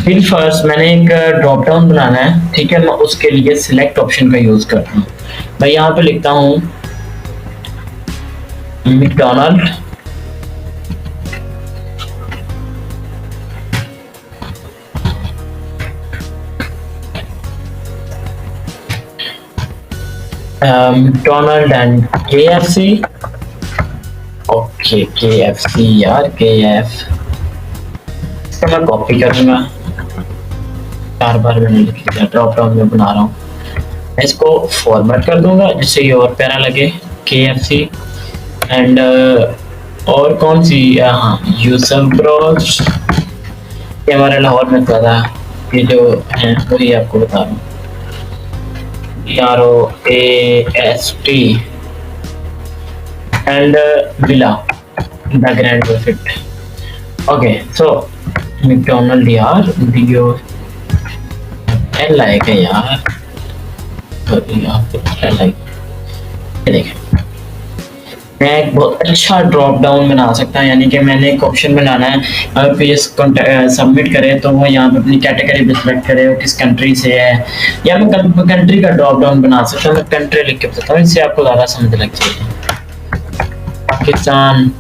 फिर फर्स्ट मैंने एक ड्रॉप डाउन बनाना है, ठीक है, मैं उसके लिए सिलेक्ट ऑप्शन का यूज करता हूँ। मैं यहाँ पे लिखता हूँ McDonald McDonald and KFC। Okay KFC यार, KF इसका मैं कॉपी करूंगा, 4 बार मैंने लिख लिया, ड्रॉप डाउन में बना रहा हूँ। मैं इसको फॉर्मेट कर दूंगा जिससे ये और प्यारा लगे, KFC एंड और कौन सी, हाँ यूसफ ब्रोच, ये हमारे लाहौर में था, ये जो है वही आपको बता रहा हूँ, ROAST and Villa the Grand Buffet। Okay, so McDonald यार वीडियो लाइक है यार, देखें मैं एक बहुत अच्छा ड्रॉप डाउन बना सकता हूँ। यानी कि मैंने एक ऑप्शन बनाना है, अगर कोई सबमिट करे तो वो यहाँ पे अपनी कैटेगरी भी सिलेक्ट करे, वो किस कंट्री से है, या मैं कंट्री का ड्रॉप डाउन बना सकता हूँ। मैं कंट्री लिख के बताता हूँ, इससे आपको ज़्यादा समझ लग जाएगी। पाकिस्तान,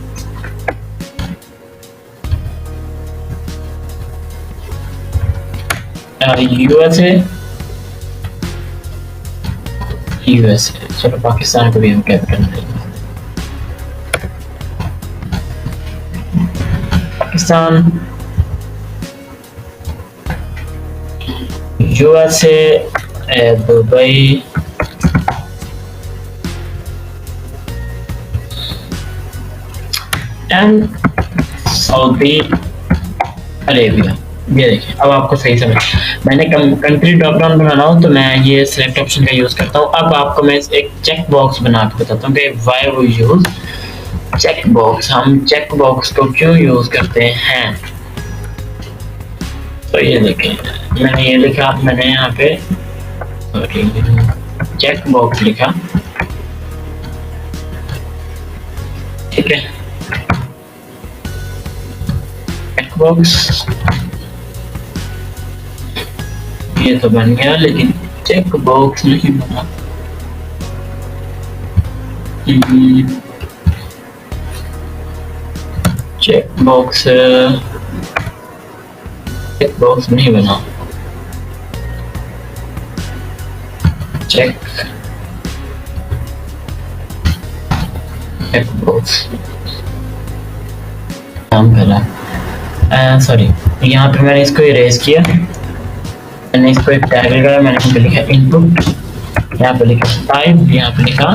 USA, चलो पाकिस्तान को भी हम कैपिटल देंगे, Pakistan, USA, Dubai, and Saudi Arabia. ये देखिए अब आपको सही समझ, मैंने कंट्री ड्रॉप डाउन बनाना हो तो मैं ये सिलेक्ट ऑप्शन का यूज करता हूँ। अब आपको मैं एक चेक बॉक्स बना के बताता हूँ कि why we use check box. हम चेक बॉक्स को क्यों यूज करते हैं। तो ये देखें मैंने ये लिखा, मैंने यहाँ पे चेक बॉक्स लिखा, ठीक है, चेक बॉक्स ये तो बन गया, लेकिन चेक बॉक्स नहीं बना। चेक बॉक्स नहीं बना, चेक बॉक्स काम कर रहा है। सॉरी, यहाँ पे मैंने इसको इरेज किया, मैंने इसको एक टैग लगाया, मैंने यहाँ पे लिखा इनपुट, यहाँ पे लिखा टाइप, यहाँ पे लिखा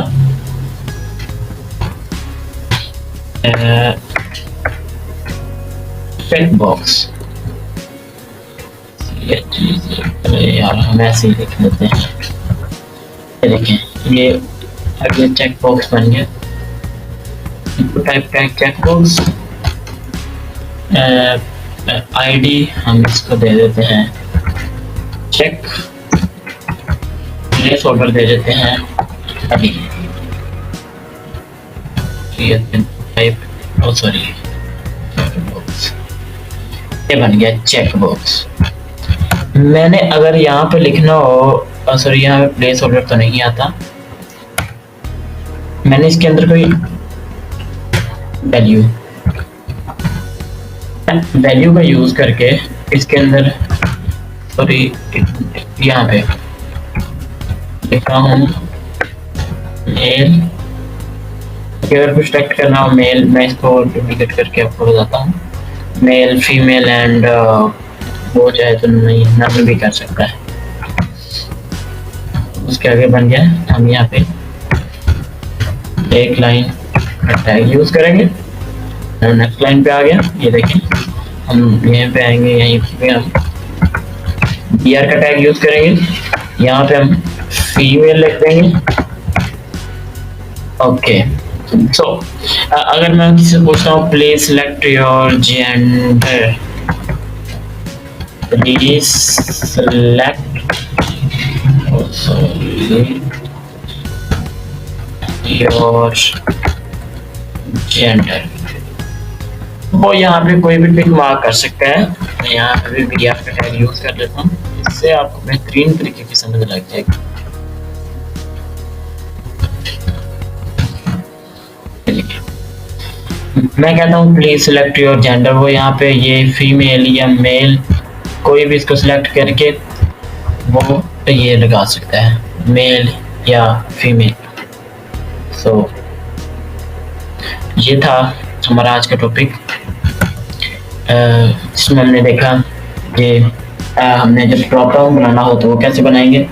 चेक बॉक्स, यार हम ऐसे ही लिख लेते हैं। ये देखें, ये आगे चेक बॉक्स बन गया। Type tag check box, ID हम इसको दे देते हैं चेक, प्लेस ऑर्डर दे देते हैं अभी। टाइप सॉरी बॉक्स, ये बन गया चेक बॉक्स। मैंने अगर यहाँ पे लिखना हो, सॉरी यहाँ पे प्लेस ऑर्डर तो नहीं आता, मैंने इसके अंदर कोई वैल्यू का यूज करके इसके अंदर, सॉरी यहाँ पे लिखा हूँ मेल। अगर कुछ टेक्स्ट करना हो मेल, मैं इसको डुप्लीकेट करके आपको बताता हूँ। मेल, फीमेल एंड वो चाहे तो नहीं नन भी कर सकता है। उसके आगे बन गया, हम यहाँ पे एक लाइन का टैग यूज करेंगे। नेक्स्ट लाइन पे आ गया, ये देखें, हम यहाँ पे आएंगे, यहीं पे हम BR का टैग यूज करेंगे। यहाँ पे हम फीमेल लिख देंगे। ओके, सो अगर मैं किसी से पूछता हूँ please select your gender, please select your gender, वो यहाँ पे कोई भी टिक मार्क कर सकता है। मैं यहाँ पे भी BR का टैग यूज कर लेता हूँ, इससे आपको बेहतरीन तरीके की समझ लग जाएगी। मैं कहता हूँ प्लीज सिलेक्ट योर जेंडर, वो यहाँ पे ये फीमेल या मेल कोई भी इसको सिलेक्ट करके वो ये लगा सकता है, मेल या फीमेल। सो ये था हमारा आज का टॉपिक, जिसमें हमने देखा कि हमने जब ड्रॉप डाउन बनाना हो तो वो कैसे बनाएंगे।